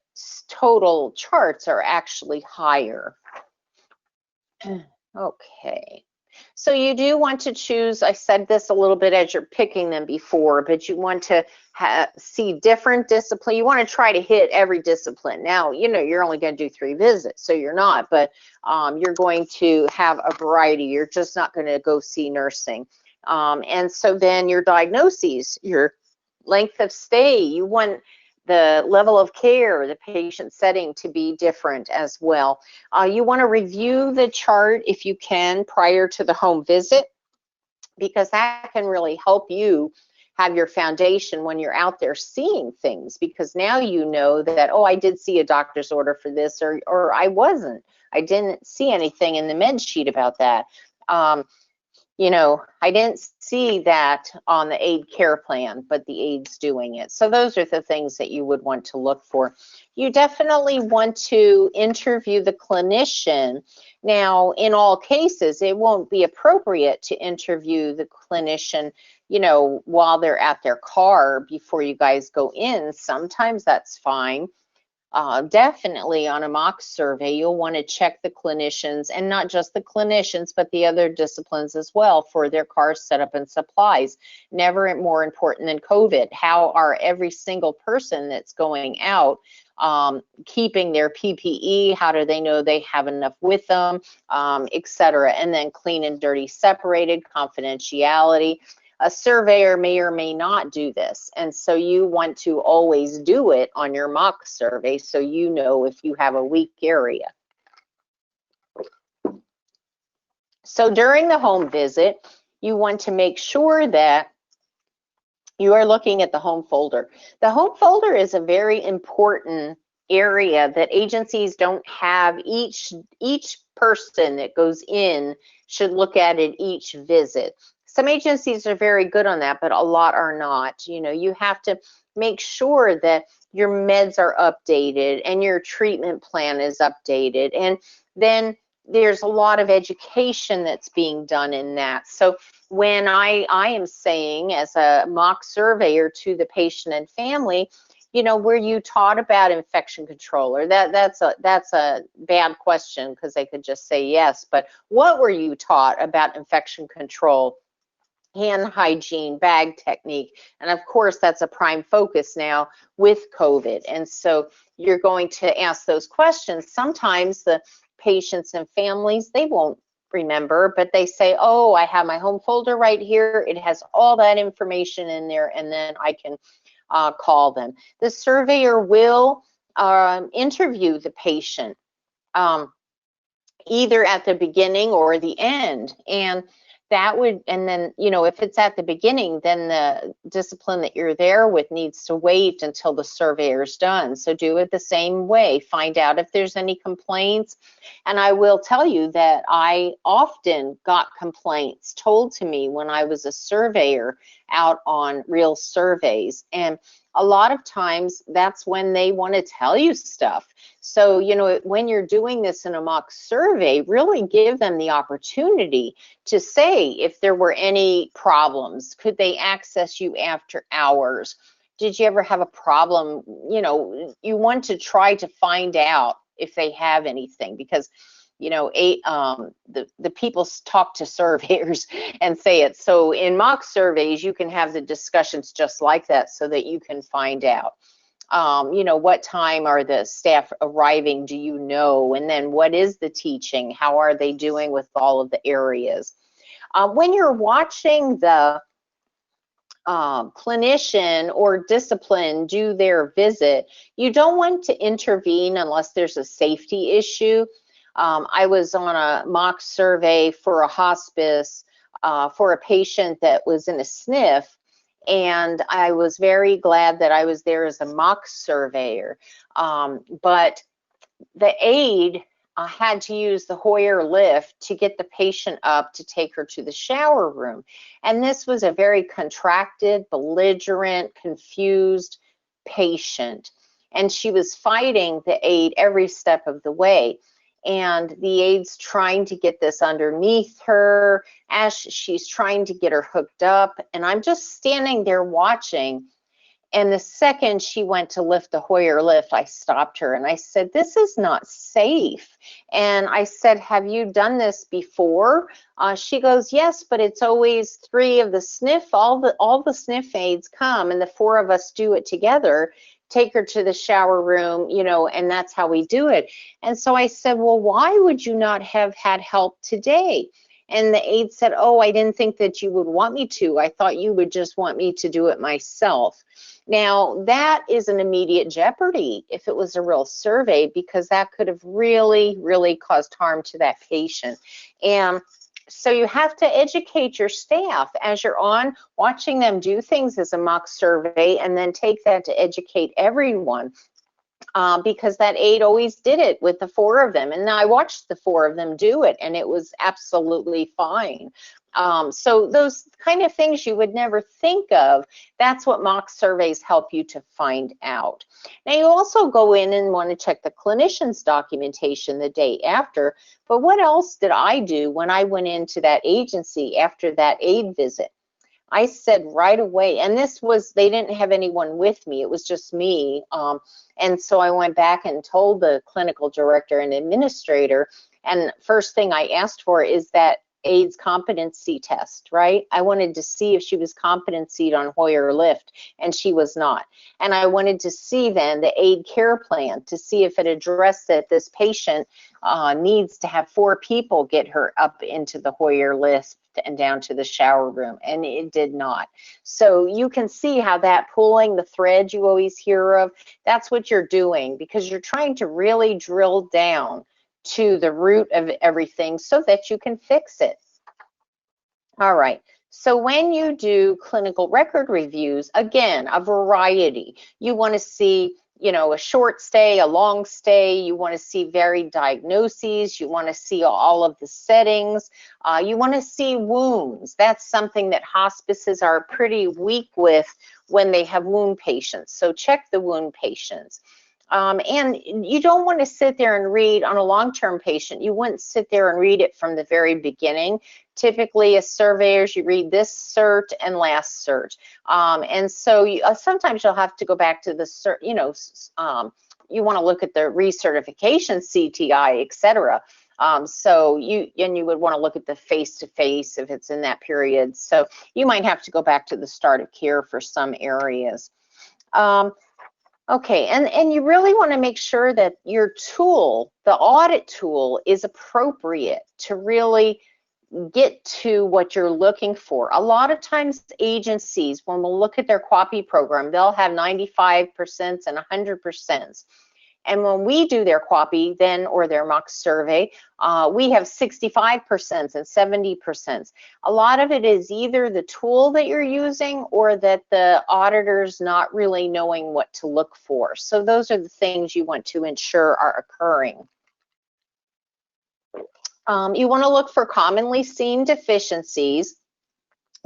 total charts are actually higher. Okay. So you do want to choose, I said this a little bit as you're picking them before, but you want to see different discipline. You want to try to hit every discipline. Now, you know, you're only going to do 3 visits, so you're not, but you're going to have a variety. You're just not going to go see nursing. And so then your diagnoses, your length of stay, you want the level of care, the patient setting to be different as well. You want to review the chart if you can prior to the home visit, because that can really help you have your foundation when you're out there seeing things, because now you know that, oh, I did see a doctor's order for this, or I wasn't. I didn't see anything in the med sheet about that. You know, I didn't see that on the Aide care plan, but the Aide's doing it. So those are the things that you would want to look for. You definitely want to interview the clinician. Now, in all cases, it won't be appropriate to interview the clinician you know, while they're at their car before you guys go in, sometimes that's fine. Definitely on a mock survey, you'll want to check the clinicians, and not just the clinicians, but the other disciplines as well, for their car setup and supplies. Never more important than COVID. How are every single person that's going out keeping their PPE? How do they know they have enough with them, etc.? And then clean and dirty separated, confidentiality. A surveyor may or may not do this, and so you want to always do it on your mock survey so you know if you have a weak area. So during the home visit, you want to make sure that you are looking at the home folder. The home folder is a very important area that agencies don't have. Each person that goes in should look at it each visit. Some agencies are very good on that, but a lot are not. You know, you have to make sure that your meds are updated and your treatment plan is updated. And then there's a lot of education that's being done in that. So when I am saying as a mock surveyor to the patient and family, you know, were you taught about infection control? Or that's a bad question, because they could just say yes, but what were you taught about infection control, hand hygiene, bag technique? And of course, that's a prime focus now with COVID. And so you're going to ask those questions. Sometimes the patients and families, they won't remember, but they say, oh, I have my home folder right here. It has all that information in there, and then I can call them. The surveyor will interview the patient either at the beginning or the end. And that would, and then, you know, if it's at the beginning, then the discipline that you're there with needs to wait until the surveyor's done. So do it the same way. Find out if there's any complaints. And I will tell you that I often got complaints told to me when I was a surveyor out on real surveys. And a lot of times that's when they want to tell you stuff. So, you know, when you're doing this in a mock survey, really give them the opportunity to say if there were any problems. Could they access you after hours? Did you ever have a problem? You know, you want to try to find out if they have anything, because, you know, the people talk to surveyors and say it. So in mock surveys, you can have the discussions just like that so that you can find out. You know, what time are the staff arriving, do you know? And then what is the teaching? How are they doing with all of the areas? When you're watching the clinician or discipline do their visit, you don't want to intervene unless there's a safety issue. I was on a mock survey for a hospice for a patient that was in a SNF, and I was very glad that I was there as a mock surveyor. But the aide had to use the Hoyer lift to get the patient up to take her to the shower room. And this was a very contracted, belligerent, confused patient. And she was fighting the aide every step of the way. And the aide's trying to get this underneath her as she's trying to get her hooked up. And I'm just standing there watching. And the second she went to lift the Hoyer lift, I stopped her and I said, this is not safe. And I said, have you done this before? She goes, yes, but it's always 3 of the SNF, all the SNF aides come and the 4 of us do it together. Take her to the shower room, you know, and that's how we do it. And so I said, well, why would you not have had help today? And the aide said, oh, I didn't think that you would want me to. I thought you would just want me to do it myself. Now, that is an immediate jeopardy if it was a real survey, because that could have really, really caused harm to that patient. And so you have to educate your staff as you're on, watching them do things as a mock survey, and then take that to educate everyone. Because that aide always did it with the 4 of them. And I watched the 4 of them do it, and it was absolutely fine. So those kind of things you would never think of, that's what mock surveys help you to find out. Now, you also go in and want to check the clinician's documentation the day after. But what else did I do when I went into that agency after that aide visit? I said right away, and this was, they didn't have anyone with me, it was just me. And so I went back and told the clinical director and administrator, and first thing I asked for is that Aide's competency test, right? I wanted to see if she was competencied on Hoyer lift, and she was not. And I wanted to see then the Aide care plan to see if it addressed that this patient needs to have 4 people get her up into the Hoyer lift and down to the shower room, and it did not. So you can see how that pulling the thread you always hear of, that's what you're doing, because you're trying to really drill down to the root of everything so that you can fix it. All right, so when you do clinical record reviews, again, a variety. You want to see, you know, a short stay, a long stay. You want to see varied diagnoses. You want to see all of the settings. You want to see wounds. That's something that hospices are pretty weak with when they have wound patients. So check the wound patients. And you don't want to sit there and read on a long-term patient. You wouldn't sit there and read it from the very beginning. Typically, as surveyors, you read this cert and last cert. And so sometimes you'll have to go back to the cert, you know, you want to look at the recertification, CTI, et cetera. So you would want to look at the face-to-face if it's in that period. So you might have to go back to the start of care for some areas. Okay, and you really want to make sure that your tool, the audit tool, is appropriate to really get to what you're looking for. A lot of times agencies, when we'll look at their QAPI program, they'll have 95% and 100%. And when we do their QAPI then, or their mock survey, we have 65% and 70%. A lot of it is either the tool that you're using or that the auditor's not really knowing what to look for. So those are the things you want to ensure are occurring. You want to look for commonly seen deficiencies.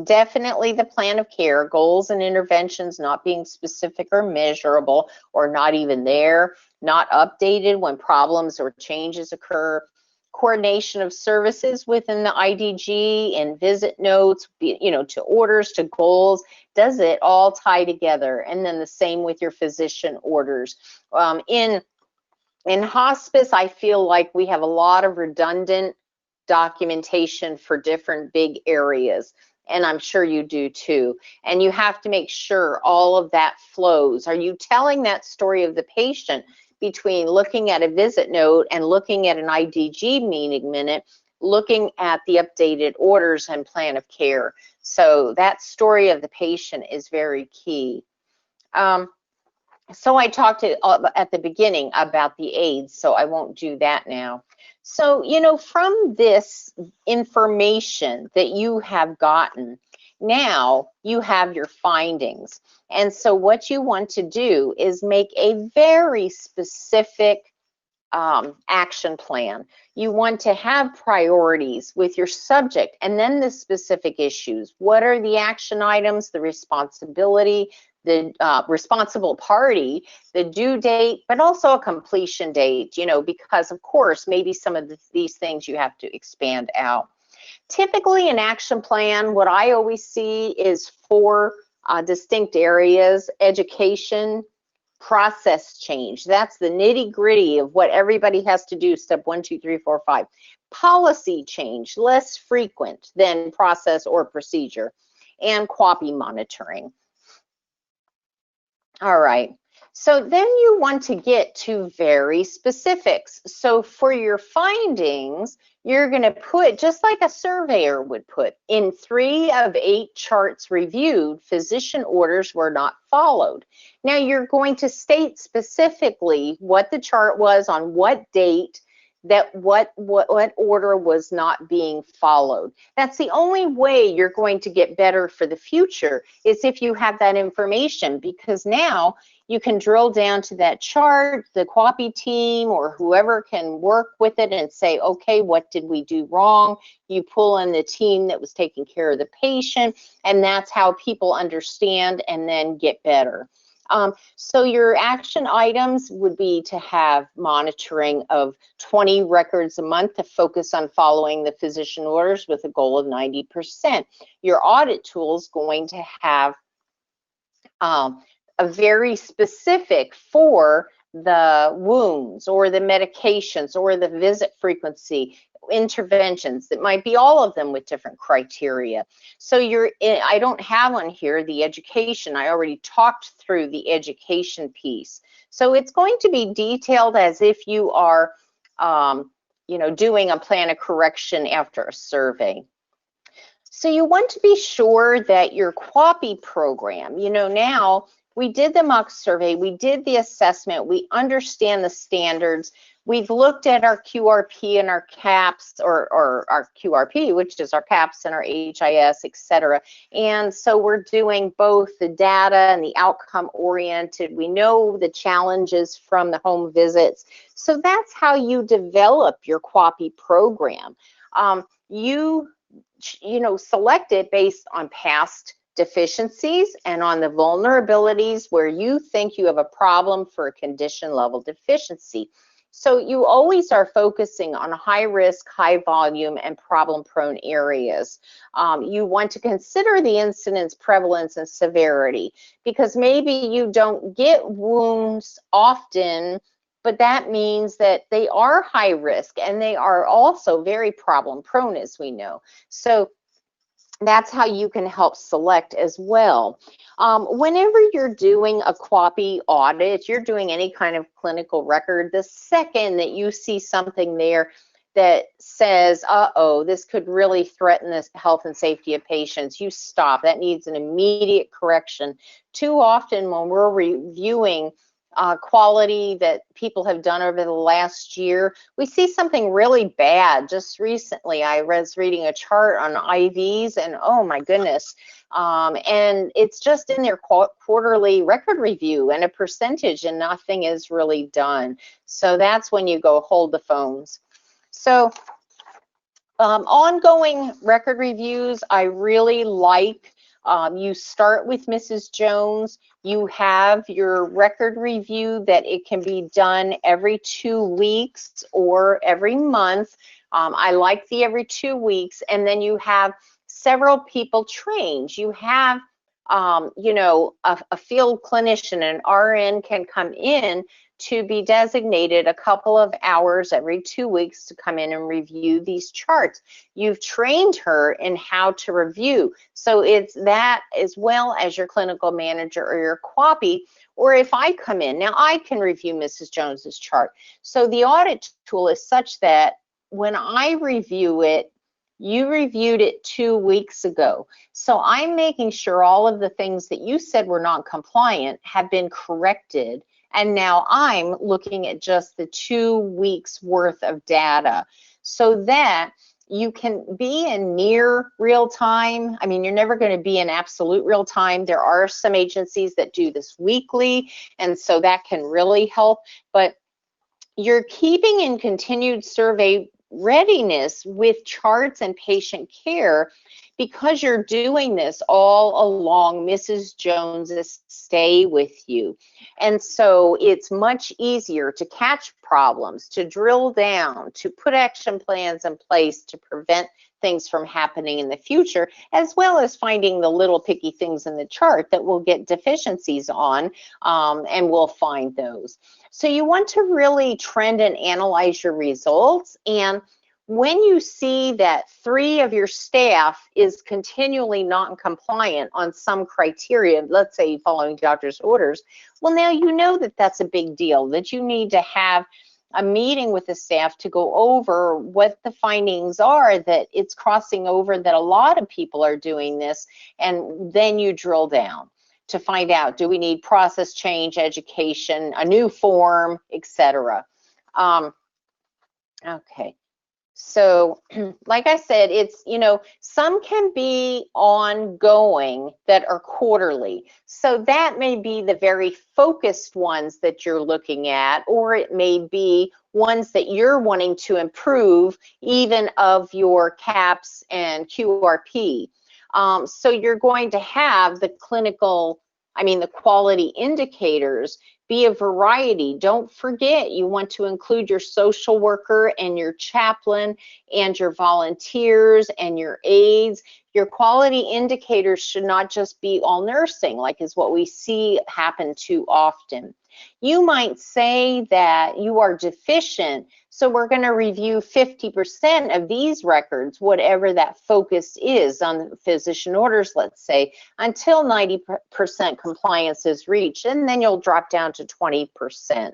Definitely the plan of care, goals and interventions not being specific or measurable, or not even there, not updated when problems or changes occur. Coordination of services within the IDG and visit notes, you know, to orders, to goals. Does it all tie together? And then the same with your physician orders. In hospice, I feel like we have a lot of redundant documentation for different big areas. And I'm sure you do too. And you have to make sure all of that flows. Are you telling that story of the patient between looking at a visit note and looking at an IDG meeting minute, looking at the updated orders and plan of care? So that story of the patient is very key. So I talked at the beginning about the aides, so I won't do that now. So, you know, from this information that you have gotten, now you have your findings. And so what you want to do is make a very specific action plan. You want to have priorities with your subject and then the specific issues. What are the action items, the responsibility, the responsible party, the due date, but also a completion date, you know, because of course, maybe some of these things you have to expand out. Typically an action plan, what I always see is 4 distinct areas: education, process change. That's the nitty gritty of what everybody has to do, step 1, 2, 3, 4, 5. Policy change, less frequent than process or procedure, and QAPI monitoring. All right, so then you want to get to very specifics. So for your findings, you're going to put, just like a surveyor would put, in 3 of 8 charts reviewed, physician orders were not followed. Now you're going to state specifically what the chart was, on what date, that what order was not being followed. That's the only way you're going to get better for the future, is if you have that information, because now you can drill down to that chart, the QAPI team or whoever can work with it and say, okay, what did we do wrong? You pull in the team that was taking care of the patient, and that's how people understand and then get better. So your action items would be to have monitoring of 20 records a month to focus on following the physician orders with a goal of 90%. Your audit tool is going to have a very specific for the wounds or the medications or the visit frequency, interventions. It might be all of them with different criteria. So I don't have on here the education. I already talked through the education piece. So it's going to be detailed as if you are doing a plan of correction after a survey. So you want to be sure that your QAPI program, now we did the mock survey, we did the assessment, we understand the standards, we've looked at our QRP and our CAPS, or our QRP, which is our CAPS and our HIS, etc. And so we're doing both the data and the outcome oriented. We know the challenges from the home visits. So that's how you develop your QAPI program. You select it based on past deficiencies and on the vulnerabilities where you think you have a problem for a condition level deficiency. So you always are focusing on high risk, high volume, and problem prone areas. You want to consider the incidence, prevalence, and severity, because maybe you don't get wounds often, but that means that they are high risk and they are also very problem prone, as we know. So that's how you can help select as well. Whenever you're doing a QAPI audit, you're doing any kind of clinical record, the second that you see something there that says, uh-oh, this could really threaten the health and safety of patients, you stop. That needs an immediate correction. Too often when we're reviewing quality that people have done over the last year, we see something really bad. Just recently, I was reading a chart on IVs, and oh my goodness, and it's just in their quarterly record review and a percentage, and nothing is really done. So that's when you go hold the phones. So ongoing record reviews, I really like. You start with Mrs. Jones, you have your record review that it can be done every 2 weeks or every month. I like the every 2 weeks, and then you have several people trained. You have, a field clinician, an RN can come in to be designated a couple of hours every 2 weeks to come in and review these charts. You've trained her in how to review. So it's that as well as your clinical manager or your QAPI, or if I come in, now I can review Mrs. Jones's chart. So the audit tool is such that when I review it, you reviewed it 2 weeks ago. So I'm making sure all of the things that you said were not compliant have been corrected. And now I'm looking at just the 2 weeks worth of data so that you can be in near real time. I mean, you're never going to be in absolute real time. There are some agencies that do this weekly, and so that can really help. But you're keeping in continued survey readiness with charts and patient care because you're doing this all along Mrs. Jones's stay with you. And so it's much easier to catch problems, to drill down, to put action plans in place to prevent things from happening in the future, as well as finding the little picky things in the chart that we'll get deficiencies on, and we'll find those. So you want to really trend and analyze your results, and when you see that 3 of your staff is continually not compliant on some criteria, let's say following doctor's orders, well, now you know that that's a big deal, that you need to have a meeting with the staff to go over what the findings are, that it's crossing over, that a lot of people are doing this, and then you drill down to find out, do we need process change, education, a new form, etc. Okay. So like I said, it's, some can be ongoing that are quarterly. So that may be the very focused ones that you're looking at, or it may be ones that you're wanting to improve even of your CAPS and QRP. So you're going to have the clinical, the quality indicators be a variety. Don't forget, you want to include your social worker and your chaplain and your volunteers and your aides. Your quality indicators should not just be all nursing, like is what we see happen too often. You might say that you are deficient, so we're going to review 50% of these records, whatever that focus is on physician orders, let's say, until 90% compliance is reached, and then you'll drop down to 20%.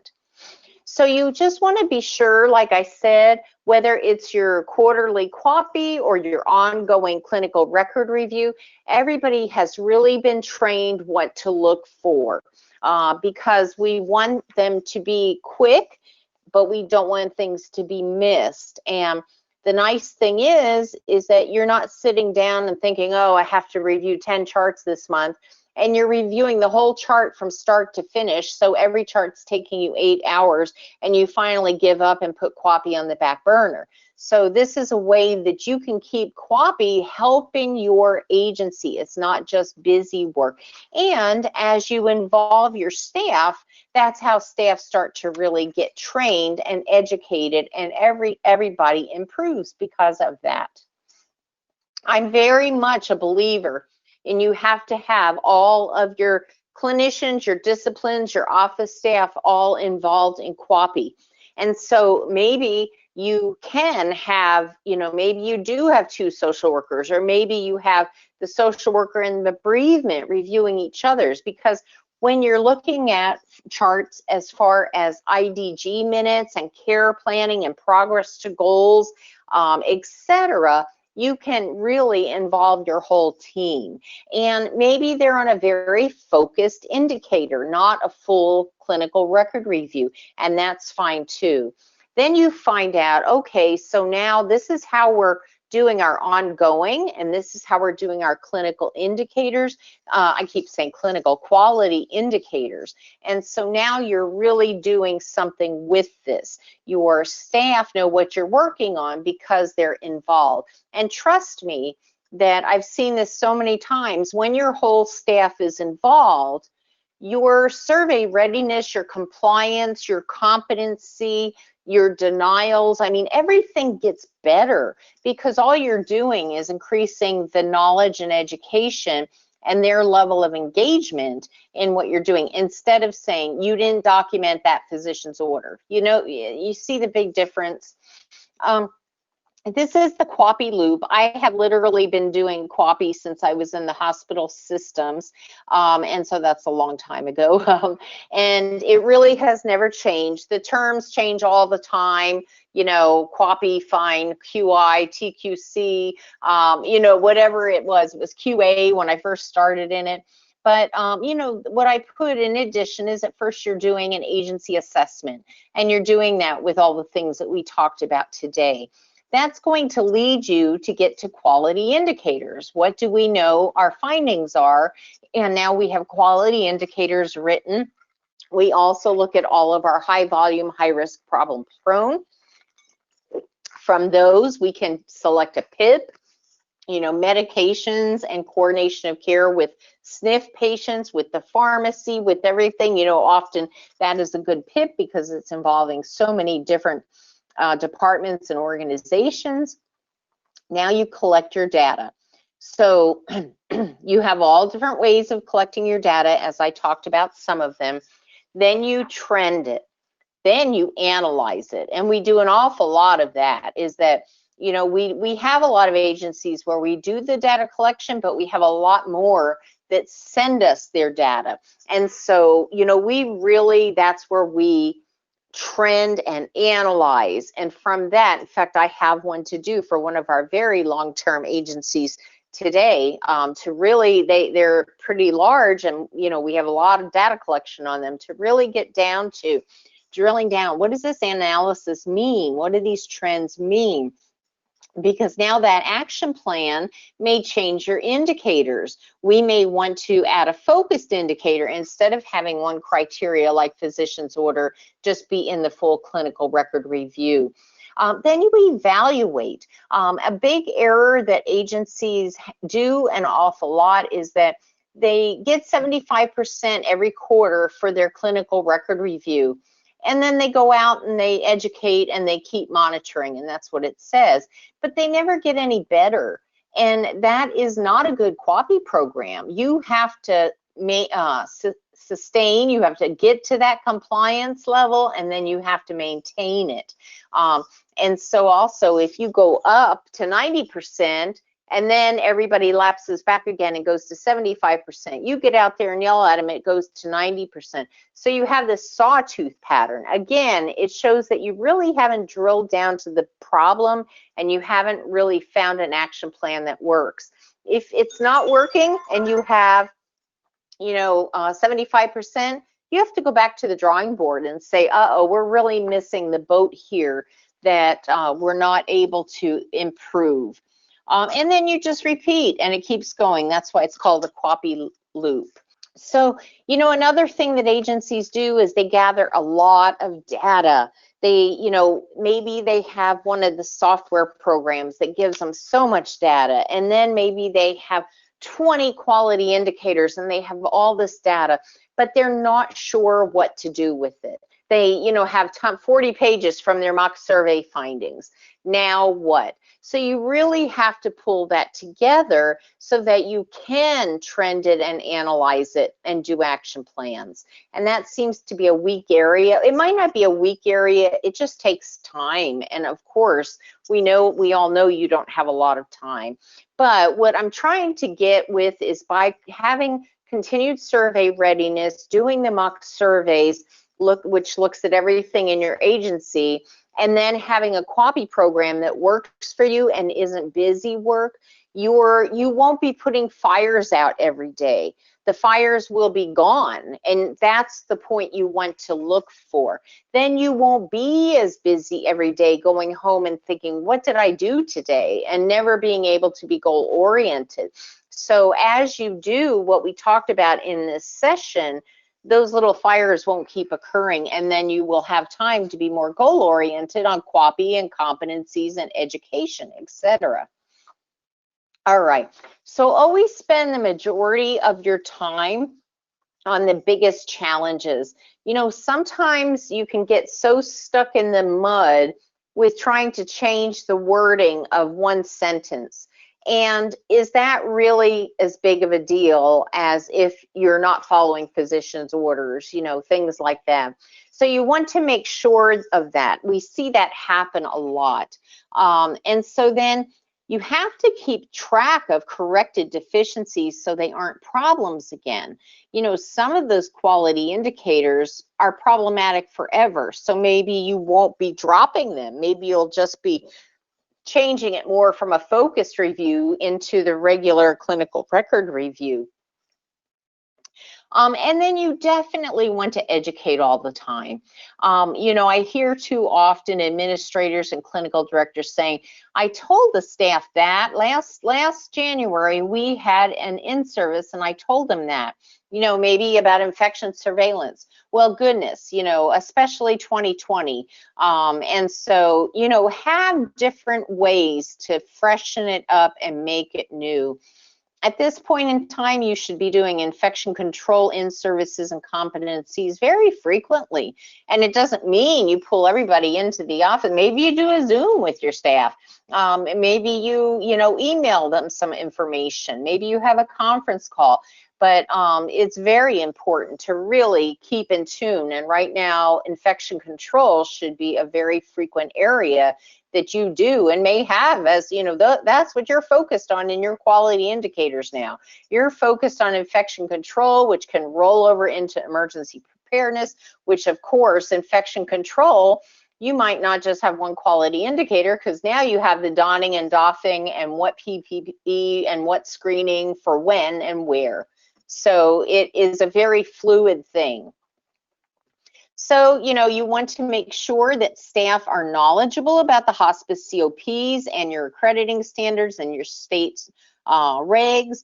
So you just want to be sure, like I said, whether it's your quarterly QAPI or your ongoing clinical record review, everybody has really been trained what to look for because we want them to be quick, but we don't want things to be missed. And the nice thing is that you're not sitting down and thinking, oh, I have to review 10 charts this month. And you're reviewing the whole chart from start to finish, so every chart's taking you 8 hours, and you finally give up and put QAPI on the back burner. So this is a way that you can keep QAPI helping your agency. It's not just busy work. And as you involve your staff, that's how staff start to really get trained and educated, and everybody improves because of that. I'm very much a believer, and you have to have all of your clinicians, your disciplines, your office staff all involved in QAPI. And so maybe you can have, maybe you do have 2 social workers, or maybe you have the social worker and the bereavement reviewing each other's, because when you're looking at charts as far as IDG minutes and care planning and progress to goals, etc., you can really involve your whole team. And maybe they're on a very focused indicator, not a full clinical record review, and that's fine too. Then you find out, okay, so now this is how we're doing our ongoing, and this is how we're doing our clinical indicators. I keep saying clinical quality indicators. And so now you're really doing something with this. Your staff know what you're working on because they're involved. And trust me that I've seen this so many times. When your whole staff is involved, your survey readiness, your compliance, your competency, your denials, everything gets better because all you're doing is increasing the knowledge and education and their level of engagement in what you're doing, instead of saying you didn't document that physician's order. You see the big difference. This is the QAPI loop. I have literally been doing QAPI since I was in the hospital systems, and so that's a long time ago. And it really has never changed. The terms change all the time. QAPI, fine, QI, TQC, whatever it was QA when I first started in it. But, what I put in addition is at first you're doing an agency assessment, and you're doing that with all the things that we talked about today. That's going to lead you to get to quality indicators. What do we know our findings are? And now we have quality indicators written. We also look at all of our high volume, high risk, problem prone. From those, we can select a PIP, medications and coordination of care with SNF patients, with the pharmacy, with everything. Often that is a good PIP because it's involving so many different departments and organizations. Now you collect your data. So you have all different ways of collecting your data, as I talked about some of them. Then you trend it. Then you analyze it. And we do an awful lot of that, is that, we have a lot of agencies where we do the data collection, but we have a lot more that send us their data. And so, that's where we trend and analyze. And from that, in fact, I have one to do for one of our very long-term agencies today, to really, they're pretty large, and we have a lot of data collection on them to really get down to drilling down. What does this analysis mean? What do these trends mean? Because now that action plan may change your indicators. We may want to add a focused indicator instead of having one criteria like physician's order, just be in the full clinical record review. Then you evaluate. A big error that agencies do an awful lot is that they get 75% every quarter for their clinical record review. And then they go out and they educate and they keep monitoring, and that's what it says. But they never get any better. And that is not a good QAPI program. You have to sustain, you have to get to that compliance level, and then you have to maintain it. And so also, if you go up to 90%, and then everybody lapses back again and goes to 75%. You get out there and yell at them, it goes to 90%. So you have this sawtooth pattern. Again, it shows that you really haven't drilled down to the problem and you haven't really found an action plan that works. If it's not working and you have, 75%, you have to go back to the drawing board and say, uh-oh, we're really missing the boat here, that we're not able to improve. And then you just repeat and it keeps going. That's why it's called a QAPI loop. So, another thing that agencies do is they gather a lot of data. They, maybe they have one of the software programs that gives them so much data, and then maybe they have 20 quality indicators and they have all this data, but they're not sure what to do with it. They, have 40 pages from their mock survey findings. Now what? So you really have to pull that together so that you can trend it and analyze it and do action plans. And that seems to be a weak area. It might not be a weak area, it just takes time. And of course, we all know you don't have a lot of time. But what I'm trying to get with is by having continued survey readiness, doing the mock surveys, which looks at everything in your agency, and then having a QAPI program that works for you and isn't busy work, you won't be putting fires out every day. The fires will be gone, and that's the point you want to look for. Then you won't be as busy every day going home and thinking, what did I do today? And never being able to be goal-oriented. So as you do what we talked about in this session, those little fires won't keep occurring, and then you will have time to be more goal-oriented on QAPI and competencies and education, etc. All right, so always spend the majority of your time on the biggest challenges. Sometimes you can get so stuck in the mud with trying to change the wording of one sentence. And is that really as big of a deal as if you're not following physician's orders, things like that. So you want to make sure of that. We see that happen a lot. And so then you have to keep track of corrected deficiencies so they aren't problems again. Some of those quality indicators are problematic forever. So maybe you won't be dropping them. Maybe you'll just be changing it more from a focused review into the regular clinical record review. And then you definitely want to educate all the time. I hear too often administrators and clinical directors saying, I told the staff that last January we had an in-service and I told them that, maybe about infection surveillance. Well, goodness, especially 2020. And so, have different ways to freshen it up and make it new. At this point in time, you should be doing infection control in-services and competencies very frequently. And it doesn't mean you pull everybody into the office. Maybe you do a Zoom with your staff. Maybe you email them some information. Maybe you have a conference call. But it's very important to really keep in tune. And right now, infection control should be a very frequent area that you do and may have as, that's what you're focused on in your quality indicators now. You're focused on infection control, which can roll over into emergency preparedness, which of course, infection control, you might not just have one quality indicator because now you have the donning and doffing and what PPE and what screening for when and where. So it is a very fluid thing. So, you want to make sure that staff are knowledgeable about the hospice COPs and your accrediting standards and your state's regs.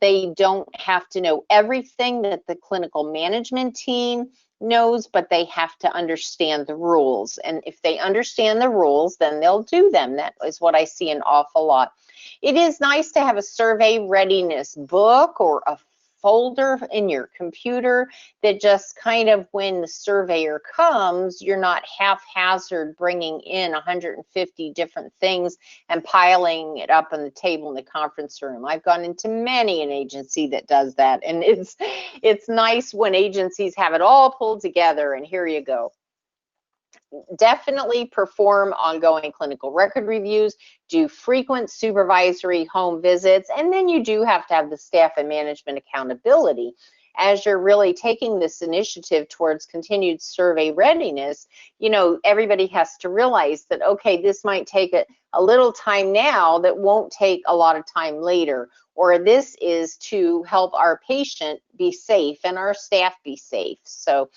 They don't have to know everything that the clinical management team knows, but they have to understand the rules. And if they understand the rules, then they'll do them. That is what I see an awful lot. It is nice to have a survey readiness book or a folder in your computer that just kind of, when the surveyor comes, you're not haphazard bringing in 150 different things and piling it up on the table in the conference room. I've gone into many an agency that does that, and it's nice when agencies have it all pulled together, and here you go. Definitely perform ongoing clinical record reviews, do frequent supervisory home visits, and then you do have to have the staff and management accountability. As you're really taking this initiative towards continued survey readiness, you know, everybody has to realize that, okay, this might take a little time now that won't take a lot of time later, or this is to help our patient be safe and our staff be safe. So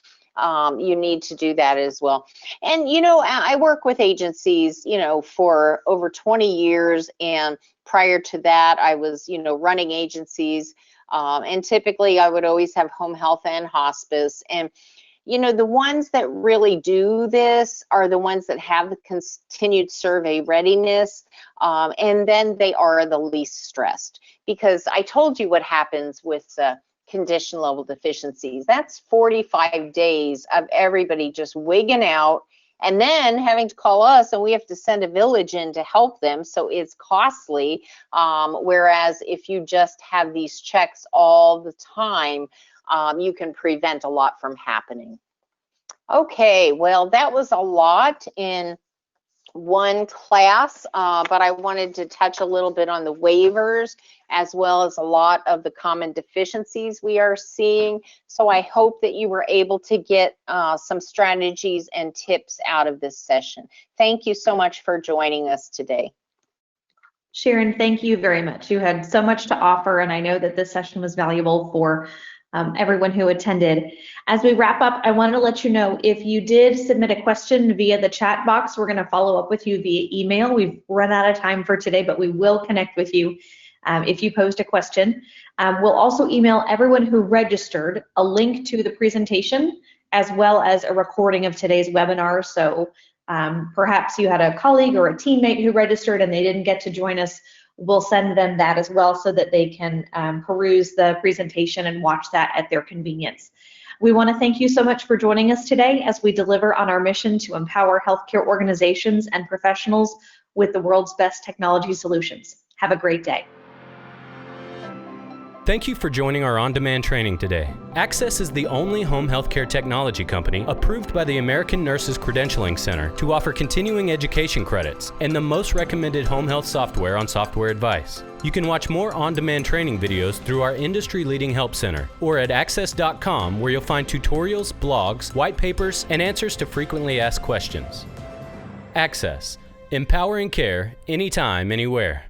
you need to do that as well. And, you know, I work with agencies, you know, for over 20 years. And prior to that, I was, you know, running agencies. And typically I would always have home health and hospice. And, you know, the ones that really do this are the ones that have the continued survey readiness. And then they are the least stressed, because I told you what happens with condition level deficiencies. That's 45 days of everybody just wigging out and then having to call us, and we have to send a village in to help them. So it's costly. Whereas if you just have these checks all the time, you can prevent a lot from happening. Okay, well, that was a lot in one class, but I wanted to touch a little bit on the waivers, as well as a lot of the common deficiencies we are seeing. So I hope that you were able to get some strategies and tips out of this session. Thank you so much for joining us today. Sharon, thank you very much. You had so much to offer, and I know that this session was valuable for everyone who attended. As we wrap up, I wanted to let you know, if you did submit a question via the chat box, we're going to follow up with you via email. We've run out of time for today, but we will connect with you if you posed a question. We'll also email everyone who registered a link to the presentation, as well as a recording of today's webinar. So perhaps you had a colleague or a teammate who registered and they didn't get to join us. We'll send them that as well, so that they can peruse the presentation and watch that at their convenience. We want to thank you so much for joining us today as we deliver on our mission to empower healthcare organizations and professionals with the world's best technology solutions. Have a great day. Thank you for joining our on-demand training today. Axxess is the only home healthcare technology company approved by the American Nurses Credentialing Center to offer continuing education credits and the most recommended home health software on Software Advice. You can watch more on-demand training videos through our industry-leading help center, or at axxess.com, where you'll find tutorials, blogs, white papers, and answers to frequently asked questions. Axxess, empowering care anytime, anywhere.